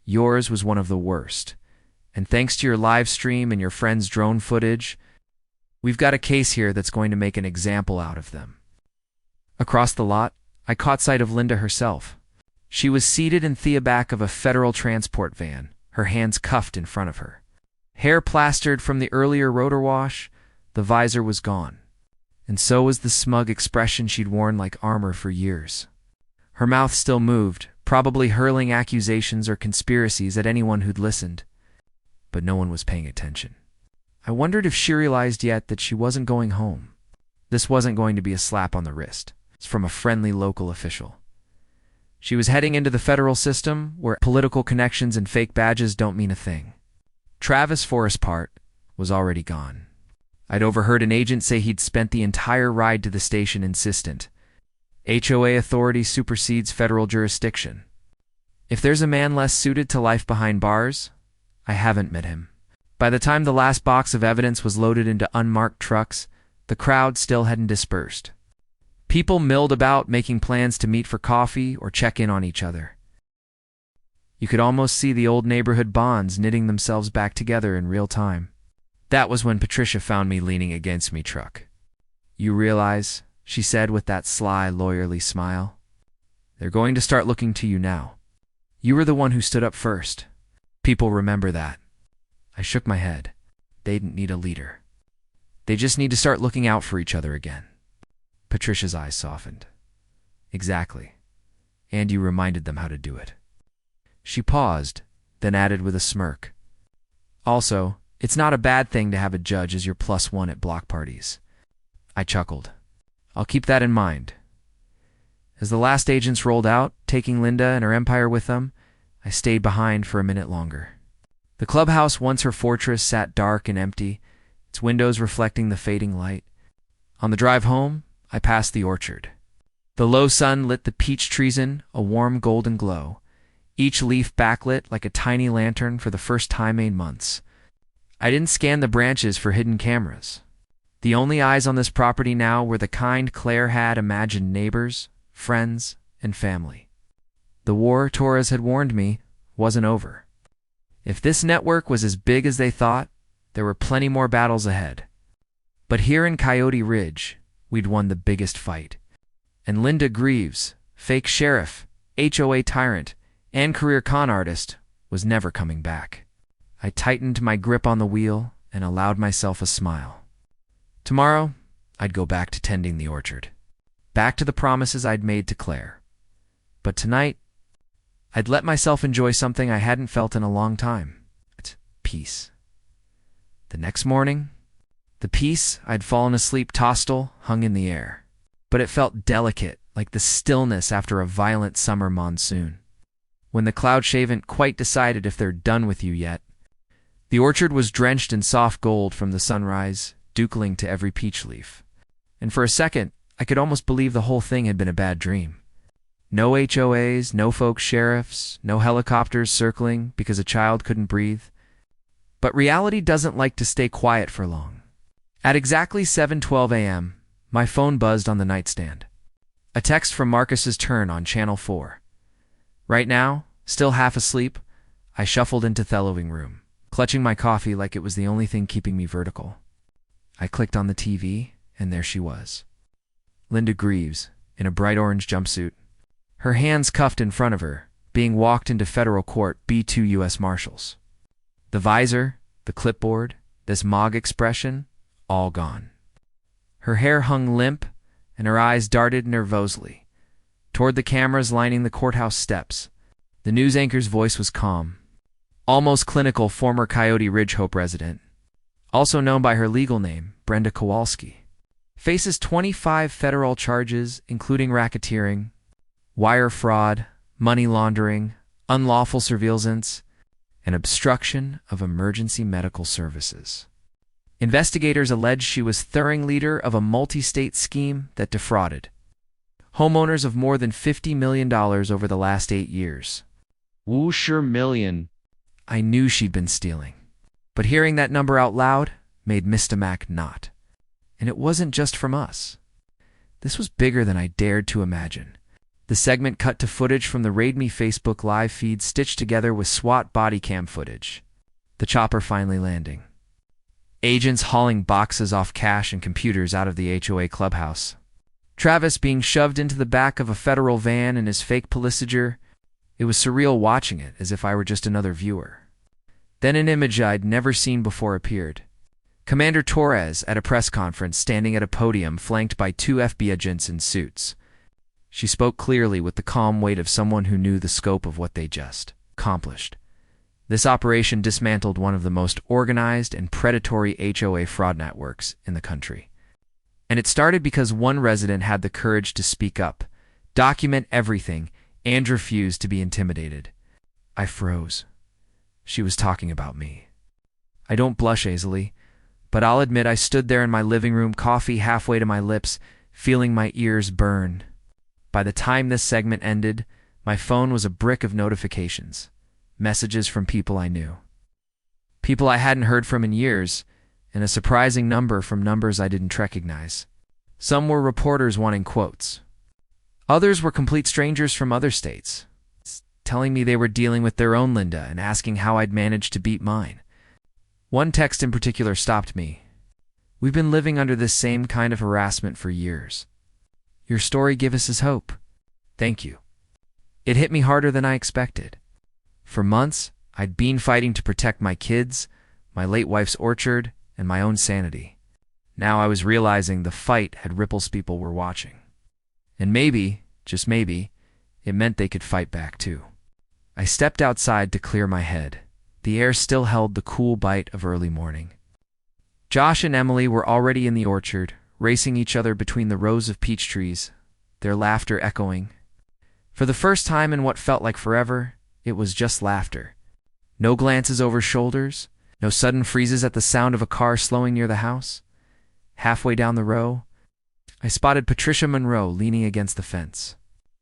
was one of the worst. And thanks to your live stream and your friend's drone footage, we've got a case here that's going to make an example out of them. Across the lot, I caught sight of Linda herself. She was seated in the back of a federal transport van, her hands cuffed in front of her. Hair plastered from the earlier rotor wash, the visor was gone. And so was the smug expression she'd worn like armor for years. Her mouth still moved, probably hurling accusations or conspiracies at anyone who'd listened. But no one was paying attention. I wondered if she realized yet that she wasn't going home. This wasn't going to be a slap on the wrist. It's from a friendly local official. She was heading into the federal system, where political connections and fake badges don't mean a thing. Travis Forrest Part was already gone. I'd overheard an agent say he'd spent the entire ride to the station insistent. HOA authority supersedes federal jurisdiction. If there's a man less suited to life behind bars, I haven't met him. By the time the last box of evidence was loaded into unmarked trucks, the crowd still hadn't dispersed. People milled about, making plans to meet for coffee or check in on each other. You could almost see the old neighborhood bonds knitting themselves back together in real time. That was when Patricia found me leaning against me truck. You realize, she said with that sly, lawyerly smile, they're going to start looking to you now. You were the one who stood up first. People remember that. I shook my head. They didn't need a leader. They just need to start looking out for each other again. Patricia's eyes softened. Exactly. And you reminded them how to do it. She paused, then added with a smirk. Also, it's not a bad thing to have a judge as your +1 at block parties. I chuckled. I'll keep that in mind. As the last agents rolled out, taking Linda and her empire with them, I stayed behind for a minute longer. The clubhouse, once her fortress, sat dark and empty, its windows reflecting the fading light. On the drive home, I passed the orchard. The low sun lit the peach trees in a warm golden glow, each leaf backlit like a tiny lantern for the first time in months. I didn't scan the branches for hidden cameras. The only eyes on this property now were the kind Claire had imagined: neighbors, friends, and family. The war, Torres had warned me, wasn't over. If this network was as big as they thought, there were plenty more battles ahead. But here in Coyote Ridge, we'd won the biggest fight. And Linda Greaves, fake sheriff, HOA tyrant, and career con artist, was never coming back. I tightened my grip on the wheel and allowed myself a smile. Tomorrow, I'd go back to tending the orchard. Back to the promises I'd made to Claire. But tonight, I'd let myself enjoy something I hadn't felt in a long time. peace. The next morning, the peace I'd fallen asleep tostal hung in the air, but it felt delicate, like the stillness after a violent summer monsoon. When the clouds haven't quite decided if they're done with you yet. The orchard was drenched in soft gold from the sunrise, duckling to every peach leaf. And for a second, I could almost believe the whole thing had been a bad dream. No HOAs, no folk sheriffs, no helicopters circling because a child couldn't breathe. But reality doesn't like to stay quiet for long. At exactly 7:12 a.m., my phone buzzed on the nightstand. A text from Marcus's turn on Channel 4. Right now, still half asleep, I shuffled into the living room, clutching my coffee like it was the only thing keeping me vertical. I clicked on the TV, and there she was. Linda Greaves, in a bright orange jumpsuit, her hands cuffed in front of her, being walked into federal court B2 U.S. Marshals. The visor, the clipboard, this MOG expression, all gone. Her hair hung limp, and her eyes darted nervously toward the cameras lining the courthouse steps. The news anchor's voice was calm, almost clinical. Former Coyote Ridge Hope resident, also known by her legal name, Brenda Kowalski, faces 25 federal charges, including racketeering, wire fraud, money laundering, unlawful surveillance, and obstruction of emergency medical services. Investigators allege she was the leader of a multi-state scheme that defrauded homeowners of more than $50 million over the last 8 years. Whoosher million. I knew she'd been stealing, but hearing that number out loud made my stomach knot. And it wasn't just from us. This was bigger than I dared to imagine. The segment cut to footage from the Raid Me Facebook live feed stitched together with SWAT body cam footage. The chopper finally landing. Agents hauling boxes off cash and computers out of the HOA clubhouse. Travis being shoved into the back of a federal van in his fake Pulisiger. It was surreal watching it, as if I were just another viewer. Then an image I'd never seen before appeared. Commander Torres at a press conference standing at a podium flanked by 2 FBI agents in suits. She spoke clearly with the calm weight of someone who knew the scope of what they just accomplished. This operation dismantled one of the most organized and predatory HOA fraud networks in the country. And it started because one resident had the courage to speak up, document everything, and refuse to be intimidated. I froze. She was talking about me. I don't blush easily, but I'll admit I stood there in my living room, coffee halfway to my lips, feeling my ears burn. By the time this segment ended, my phone was a brick of notifications, messages from people I knew. People I hadn't heard from in years, and a surprising number from numbers I didn't recognize. Some were reporters wanting quotes. Others were complete strangers from other states, telling me they were dealing with their own Linda and asking how I'd managed to beat mine. One text in particular stopped me. We've been living under this same kind of harassment for years. Your story gives us hope. Thank you. It hit me harder than I expected. For months, I'd been fighting to protect my kids, my late wife's orchard, and my own sanity. Now I was realizing the fight had ripples people were watching. And maybe, just maybe, it meant they could fight back too. I stepped outside to clear my head. The air still held the cool bite of early morning. Josh and Emily were already in the orchard, racing each other between the rows of peach trees, their laughter echoing. For the first time in what felt like forever, it was just laughter. No glances over shoulders, no sudden freezes at the sound of a car slowing near the house. Halfway down the row, I spotted Patricia Monroe leaning against the fence.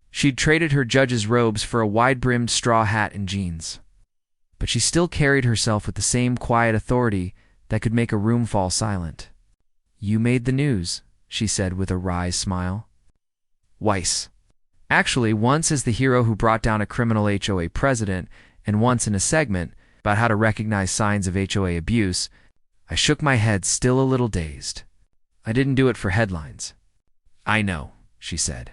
She'd traded her judge's robes for a wide-brimmed straw hat and jeans. But she still carried herself with the same quiet authority that could make a room fall silent. "You made the news," she said with a wry smile. Weiss. Actually, once as the hero who brought down a criminal HOA president, and once in a segment about how to recognize signs of HOA abuse, I shook my head, still a little dazed. I didn't do it for headlines. "I know," she said.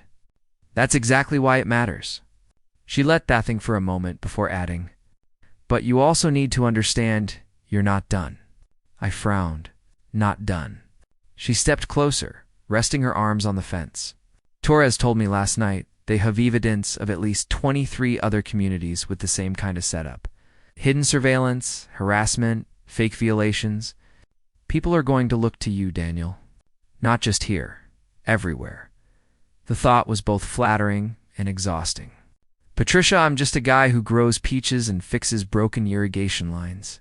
"That's exactly why it matters." She let that think for a moment before adding, "But you also need to understand you're not done." I frowned. Not done. She stepped closer, resting her arms on the fence. "Torres told me last night they have evidence of at least 23 other communities with the same kind of setup. Hidden surveillance, harassment, fake violations. People are going to look to you, Daniel. Not just here, everywhere. The thought was both flattering and exhausting. Patricia, I'm just a guy who grows peaches and fixes broken irrigation lines.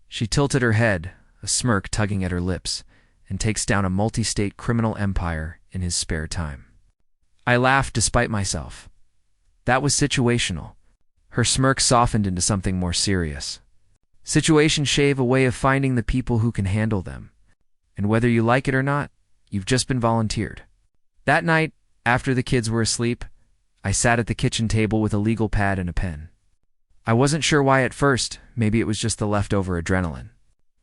She tilted her head, a smirk tugging at her lips, and takes down a multi-state criminal empire in his spare time. I laughed despite myself. That was situational. Her smirk softened into something more serious. Situations shave a way of finding the people who can handle them. And whether you like it or not, you've just been volunteered. That night, after the kids were asleep, I sat at the kitchen table with a legal pad and a pen. I wasn't sure why at first. Maybe it was just the leftover adrenaline.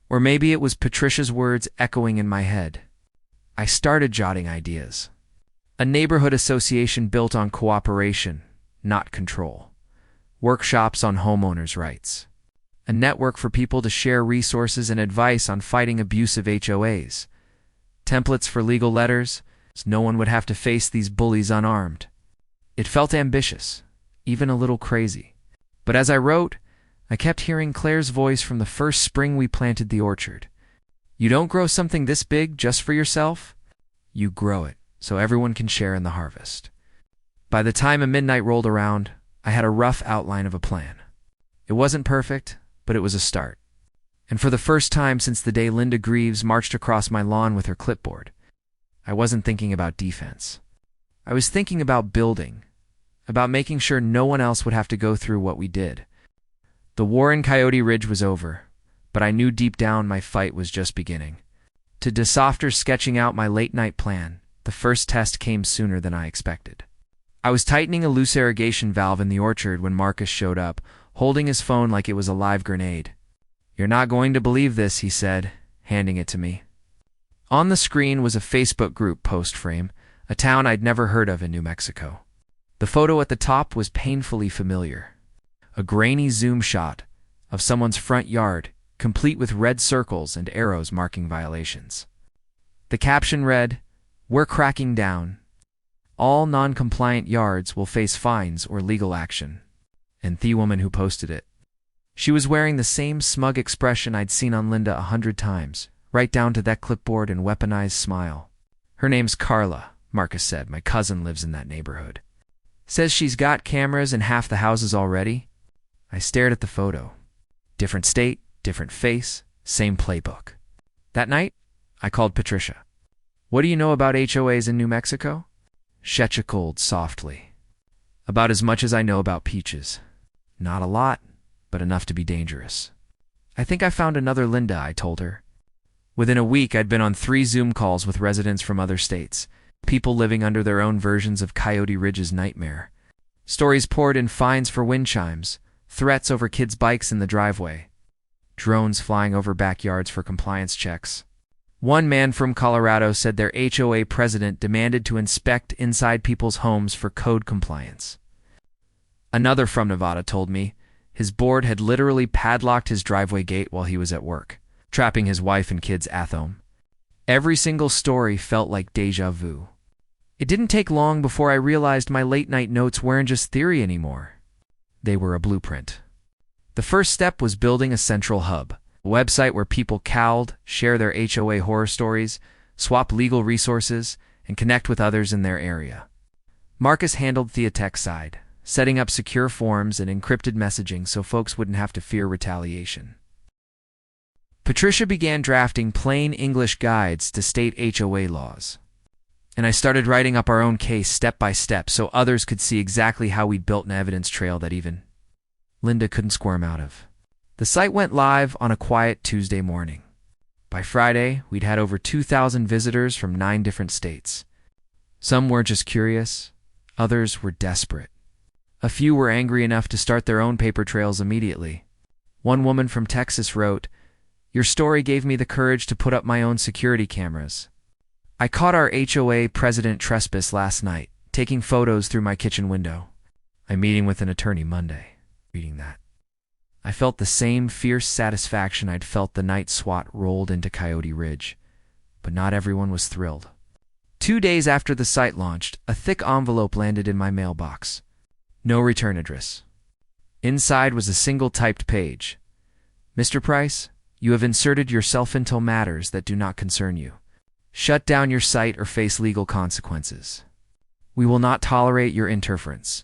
Or maybe it was Patricia's words echoing in my head. I started jotting ideas. A neighborhood association built on cooperation, not control. Workshops on homeowners' rights. A network for people to share resources and advice on fighting abusive HOAs. Templates for legal letters, so no one would have to face these bullies unarmed. It felt ambitious, even a little crazy. But as I wrote, I kept hearing Claire's voice from the first spring we planted the orchard. You don't grow something this big just for yourself. You grow it so everyone can share in the harvest. By the time midnight rolled around, I had a rough outline of a plan. It wasn't perfect, but it was a start. And for the first time since the day Linda Greaves marched across my lawn with her clipboard, I wasn't thinking about defense. I was thinking about building, about making sure no one else would have to go through what we did. The war in Coyote Ridge was over, but I knew deep down my fight was just beginning. To DeSofter sketching out my late-night plan, the first test came sooner than I expected. I was tightening a loose irrigation valve in the orchard when Marcus showed up, holding his phone like it was a live grenade. "You're not going to believe this," he said, handing it to me. On the screen was a Facebook group post frame, a town I'd never heard of in New Mexico. The photo at the top was painfully familiar. A grainy zoom shot of someone's front yard, complete with red circles and arrows marking violations. The caption read, "We're cracking down. All non-compliant yards will face fines or legal action." And the woman who posted it. She was wearing the same smug expression I'd seen on Linda 100 times, right down to that clipboard and weaponized smile. "Her name's Carla," Marcus said. "My cousin lives in that neighborhood. Says she's got cameras in half the houses already." I stared at the photo. Different state, different face, same playbook. That night, I called Patricia. "What do you know about HOAs in New Mexico?" She chuckled softly. "About as much as I know about peaches. Not a lot, but enough to be dangerous." "I think I found another Linda," I told her. Within a week, I'd been on 3 Zoom calls with residents from other states, people living under their own versions of Coyote Ridge's nightmare. Stories poured in: fines for wind chimes, threats over kids' bikes in the driveway, drones flying over backyards for compliance checks. One man from Colorado said their HOA president demanded to inspect inside people's homes for code compliance. Another from Nevada told me his board had literally padlocked his driveway gate while he was at work, trapping his wife and kids at home. Every single story felt like déjà vu. It didn't take long before I realized my late-night notes weren't just theory anymore. They were a blueprint. The first step was building a central hub, a website where people cowled, share their HOA horror stories, swap legal resources, and connect with others in their area. Marcus handled the tech side, setting up secure forms and encrypted messaging so folks wouldn't have to fear retaliation. Patricia began drafting plain English guides to state HOA laws. And I started writing up our own case step by step so others could see exactly how we'd built an evidence trail that even Linda couldn't squirm out of. The site went live on a quiet Tuesday morning. By Friday, we'd had over 2,000 visitors from 9 different states. Some were just curious, others were desperate. A few were angry enough to start their own paper trails immediately. One woman from Texas wrote, "Your story gave me the courage to put up my own security cameras. I caught our HOA president trespass last night, taking photos through my kitchen window. I'm meeting with an attorney Monday." Reading that, I felt the same fierce satisfaction I'd felt the night SWAT rolled into Coyote Ridge. But not everyone was thrilled. 2 days after the site launched, a thick envelope landed in my mailbox. No return address. Inside was a single typed page. Mr. Price, you have inserted yourself into matters that do not concern you. Shut down your site or face legal consequences. We will not tolerate your interference.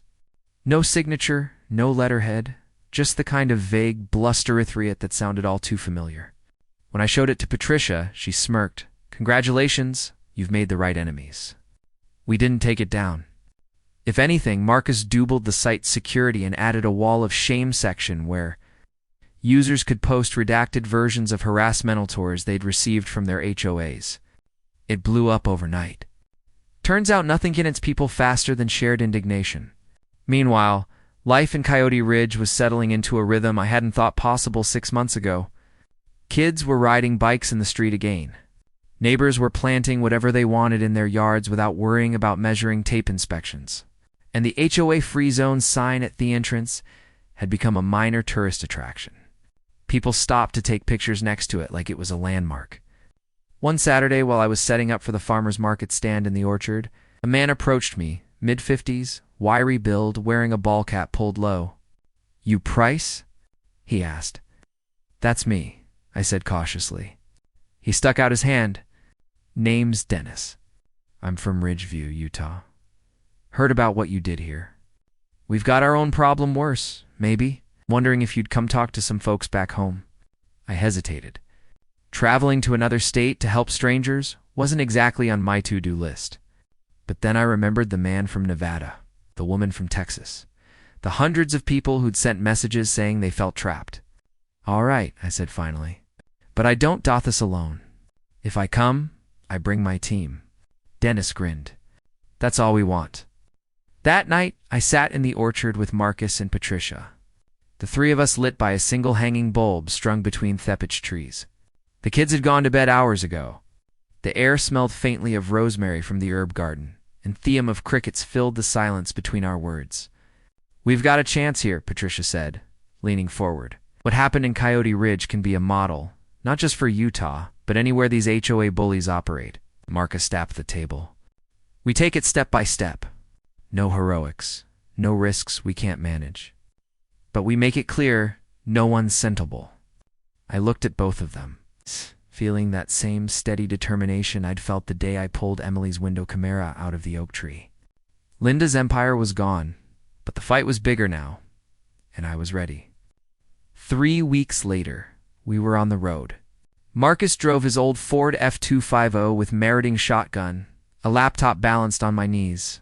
No signature, no letterhead, just the kind of vague blusterithriate that sounded all too familiar. When I showed it to Patricia, she smirked. Congratulations, you've made the right enemies. We didn't take it down. If anything, Marcus doubled the site's security and added a wall of shame section where users could post redacted versions of harassmental tours they'd received from their HOAs. It blew up overnight. Turns out nothing can its people faster than shared indignation. Meanwhile, life in Coyote Ridge was settling into a rhythm I hadn't thought possible 6 months ago. Kids were riding bikes in the street again. Neighbors were planting whatever they wanted in their yards without worrying about measuring tape inspections. And the HOA free zone sign at the entrance had become a minor tourist attraction. People stopped to take pictures next to it like it was a landmark. One Saturday, while I was setting up for the farmer's market stand in the orchard, a man approached me, mid-50s, wiry build, wearing a ball cap pulled low. "You Price?" he asked. "That's me," I said cautiously. He stuck out his hand. "Name's Dennis. I'm from Ridgeview, Utah. Heard about what you did here. We've got our own problem worse, maybe. Wondering if you'd come talk to some folks back home." I hesitated. Traveling to another state to help strangers wasn't exactly on my to-do list. But then I remembered the man from Nevada, the woman from Texas, the hundreds of people who'd sent messages saying they felt trapped. "All right," I said finally. "But I don't do this alone. If I come, I bring my team." Dennis grinned. "That's all we want." That night, I sat in the orchard with Marcus and Patricia, the three of us lit by a single hanging bulb strung between thepitch trees. The kids had gone to bed hours ago. The air smelled faintly of rosemary from the herb garden, and theme of crickets filled the silence between our words. "We've got a chance here," Patricia said, leaning forward. "What happened in Coyote Ridge can be a model, not just for Utah, but anywhere these HOA bullies operate." Marcus tapped the table. "We take it step by step. No heroics, no risks we can't manage. But we make it clear, no one's sentable." I looked at both of them, feeling that same steady determination I'd felt the day I pulled Emily's window camera out of the oak tree. Linda's empire was gone, but the fight was bigger now, and I was ready. 3 weeks later, we were on the road. Marcus drove his old Ford F250 with meriting shotgun, a laptop balanced on my knees,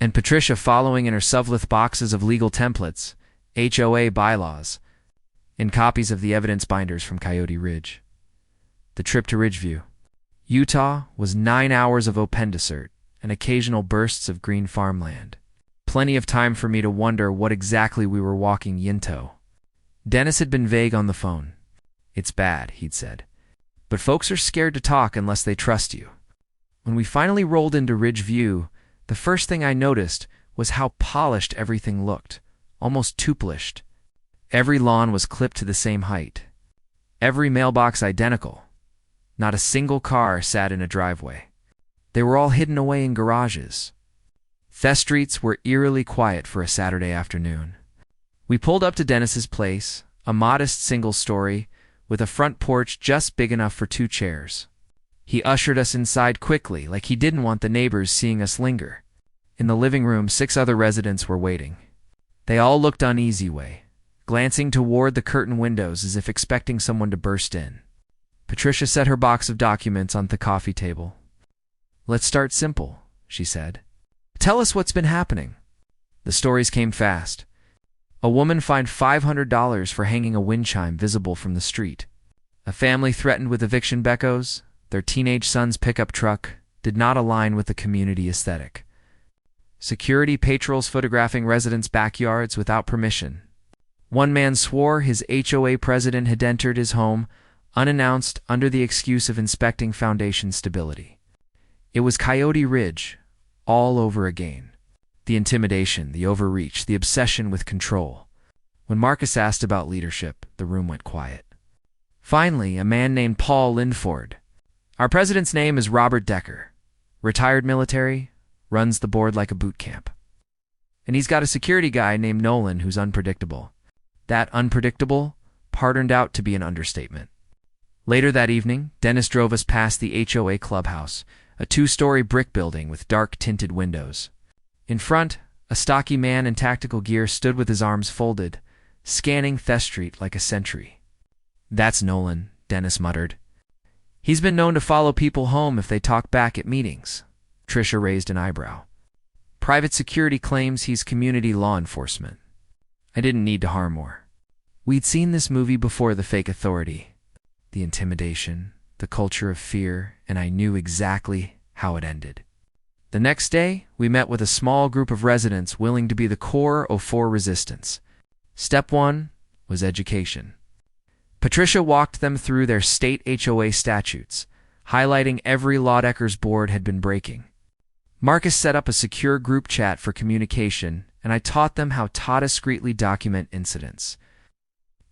and Patricia following in her sublet boxes of legal templates, HOA bylaws, and copies of the evidence binders from Coyote Ridge. The trip to Ridgeview, Utah, was 9 hours of open desert and occasional bursts of green farmland. Plenty of time for me to wonder what exactly we were walking into. Dennis had been vague on the phone. "It's bad," he'd said. "But folks are scared to talk unless they trust you." When we finally rolled into Ridgeview, the first thing I noticed was how polished everything looked, almost too polished. Every lawn was clipped to the same height. Every mailbox identical. Not a single car sat in a driveway. They were all hidden away in garages. The streets were eerily quiet for a Saturday afternoon. We pulled up to Dennis's place, a modest single story, with a front porch just big enough for 2 chairs. He ushered us inside quickly, like he didn't want the neighbors seeing us linger. In the living room, 6 other residents were waiting. They all looked uneasy way, glancing toward the curtain windows as if expecting someone to burst in. Patricia set her box of documents on the coffee table. "Let's start simple," she said. "Tell us what's been happening." The stories came fast. A woman fined $500 for hanging a wind chime visible from the street. A family threatened with eviction becos. Their teenage son's pickup truck did not align with the community aesthetic. Security patrols photographing residents' backyards without permission. One man swore his HOA president had entered his home unannounced under the excuse of inspecting foundation stability. It was Coyote Ridge, all over again. The intimidation, the overreach, the obsession with control. When Marcus asked about leadership, the room went quiet. Finally, a man named Paul Lindford. "Our president's name is Robert Decker. Retired military, runs the board like a boot camp. And he's got a security guy named Nolan who's unpredictable. That unpredictable turned out to be an understatement. Later that evening, Dennis drove us past the HOA clubhouse, a two-story brick building with dark-tinted windows. In front, a stocky man in tactical gear stood with his arms folded, scanning Thess Street like a sentry. "That's Nolan," Dennis muttered. "He's been known to follow people home if they talk back at meetings." Tricia raised an eyebrow. "Private security claims he's community law enforcement." I didn't need to harm more. We'd seen this movie before, the fake authority, the intimidation, the culture of fear, and I knew exactly how it ended. The next day, we met with a small group of residents willing to be the core of for resistance. Step 1 was education. Patricia walked them through their state HOA statutes, highlighting every law Decker's board had been breaking. Marcus set up a secure group chat for communication, and I taught them how to discreetly document incidents.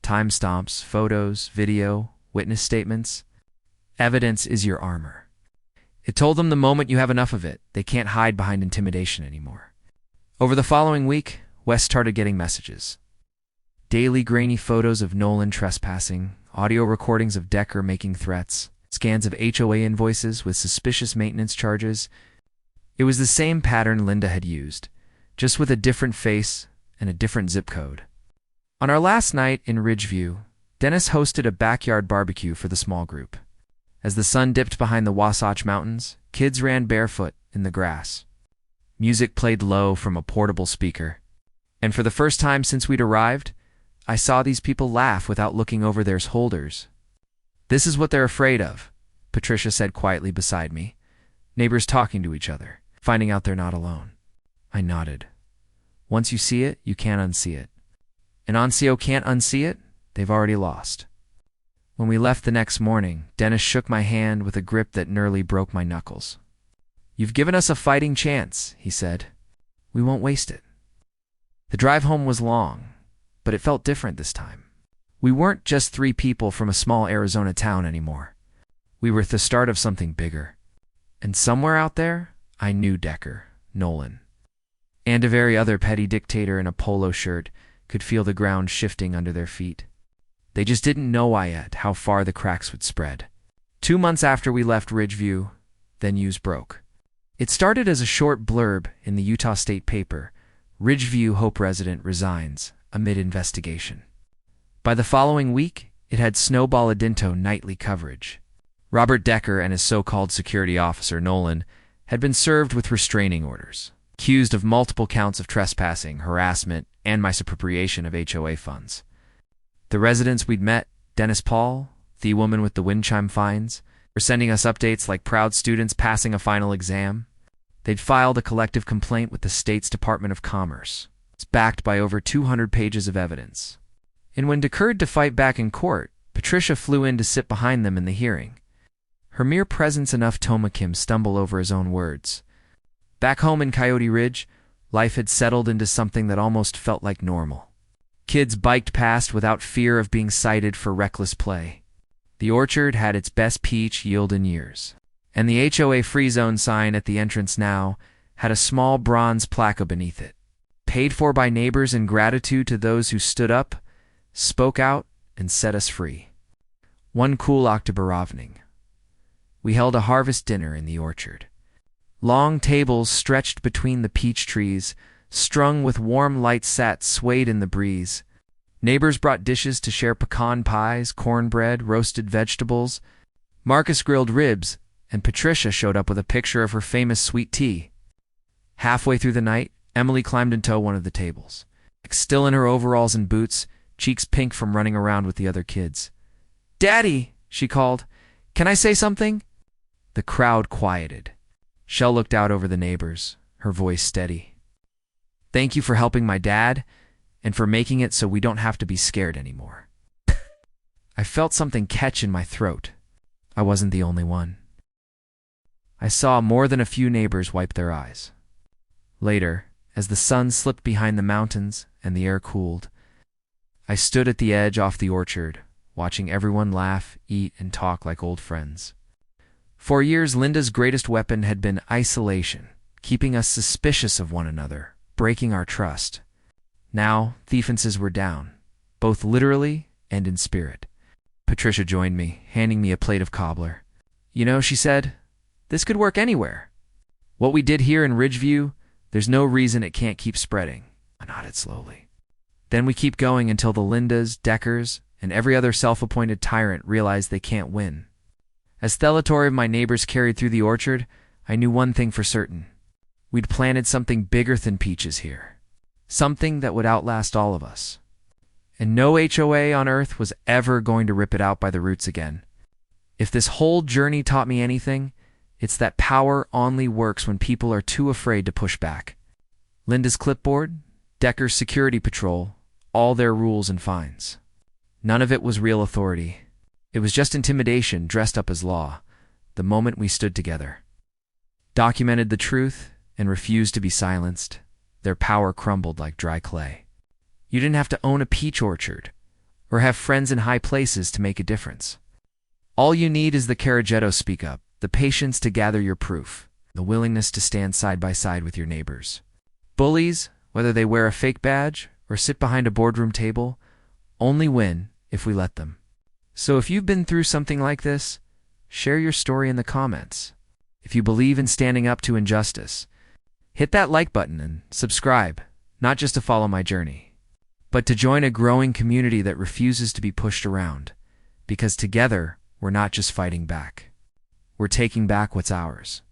Timestamps, photos, video, witness statements. Evidence is your armor. It told them the moment you have enough of it, they can't hide behind intimidation anymore. Over the following week, Wes started getting messages. Daily grainy photos of Nolan trespassing, audio recordings of Decker making threats, scans of HOA invoices with suspicious maintenance charges. It was the same pattern Linda had used, just with a different face and a different zip code. On our last night in Ridgeview, Dennis hosted a backyard barbecue for the small group. As the sun dipped behind the Wasatch Mountains, kids ran barefoot in the grass. Music played low from a portable speaker. And for the first time since we'd arrived, I saw these people laugh without looking over their shoulders. "This is what they're afraid of," Patricia said quietly beside me. Neighbors talking to each other, finding out they're not alone. I nodded. Once you see it, you can't unsee it. And Oncio can't unsee it, they've already lost. When we left the next morning, Dennis shook my hand with a grip that nearly broke my knuckles. "You've given us a fighting chance," he said. "We won't waste it." The drive home was long, but it felt different this time. We weren't just three people from a small Arizona town anymore. We were at the start of something bigger. And somewhere out there, I knew Decker, Nolan, and a very other petty dictator in a polo shirt could feel the ground shifting under their feet. They just didn't know yet how far the cracks would spread. 2 months after we left Ridgeview, the news broke. It started as a short blurb in the Utah State paper, "Ridgeview Hope resident resigns amid investigation." By the following week, it had snowball-a-dinto nightly coverage. Robert Decker and his so-called security officer, Nolan, had been served with restraining orders, accused of multiple counts of trespassing, harassment, and misappropriation of HOA funds. The residents we'd met, Dennis Paul, the woman with the wind chime fines, were sending us updates like proud students passing a final exam. They'd filed a collective complaint with the state's Department of Commerce. It's backed by over 200 pages of evidence. And when deterred to fight back in court, Patricia flew in to sit behind them in the hearing. Her mere presence enough Toma Kim stumble over his own words. Back home in Coyote Ridge, life had settled into something that almost felt like normal. Kids biked past without fear of being cited for reckless play. The orchard had its best peach yield in years. And the HOA free zone sign at the entrance now had a small bronze plaque beneath it. Paid for by neighbors in gratitude to those who stood up, spoke out, and set us free. One cool October evening, we held a harvest dinner in the orchard. Long tables stretched between the peach trees, strung with warm light sat swayed in the breeze. Neighbors brought dishes to share: pecan pies, cornbread, roasted vegetables. Marcus grilled ribs, and Patricia showed up with a picture of her famous sweet tea. Halfway through the night, Emily climbed into one of the tables, still in her overalls and boots, cheeks pink from running around with the other kids. "Daddy," she called, "can I say something?" The crowd quieted. Shell looked out over the neighbors, her voice steady. "Thank you for helping my dad, and for making it so we don't have to be scared anymore." I felt something catch in my throat. I wasn't the only one. I saw more than a few neighbors wipe their eyes. Later, as the sun slipped behind the mountains and the air cooled, I stood at the edge off the orchard, watching everyone laugh, eat, and talk like old friends. For years, Linda's greatest weapon had been isolation, keeping us suspicious of one another, breaking our trust. Now, defenses were down. both literally and in spirit. Patricia joined me, handing me a plate of cobbler. You know, she said, this could work anywhere. What we did here in Ridgeview, there's no reason it can't keep spreading. I nodded slowly. Then we keep going until the Lindas, Deckers, and every other self-appointed tyrant realize they can't win. As Thelator of my neighbors carried through the orchard, I knew one thing for certain. We'd planted something bigger than peaches here. Something that would outlast all of us. And no HOA on Earth was ever going to rip it out by the roots again. If this whole journey taught me anything, it's that power only works when people are too afraid to push back. Linda's clipboard, Decker's security patrol, all their rules and fines. None of it was real authority. It was just intimidation dressed up as law, the moment we stood together. Documented the truth and refused to be silenced, their power crumbled like dry clay. You didn't have to own a peach orchard or have friends in high places to make a difference. All you need is the Caragetto speak up, the patience to gather your proof, the willingness to stand side by side with your neighbors. Bullies, whether they wear a fake badge or sit behind a boardroom table, only win if we let them. So if you've been through something like this, share your story in the comments. If you believe in standing up to injustice, hit that like button and subscribe, not just to follow my journey, but to join a growing community that refuses to be pushed around, because together we're not just fighting back. We're taking back what's ours.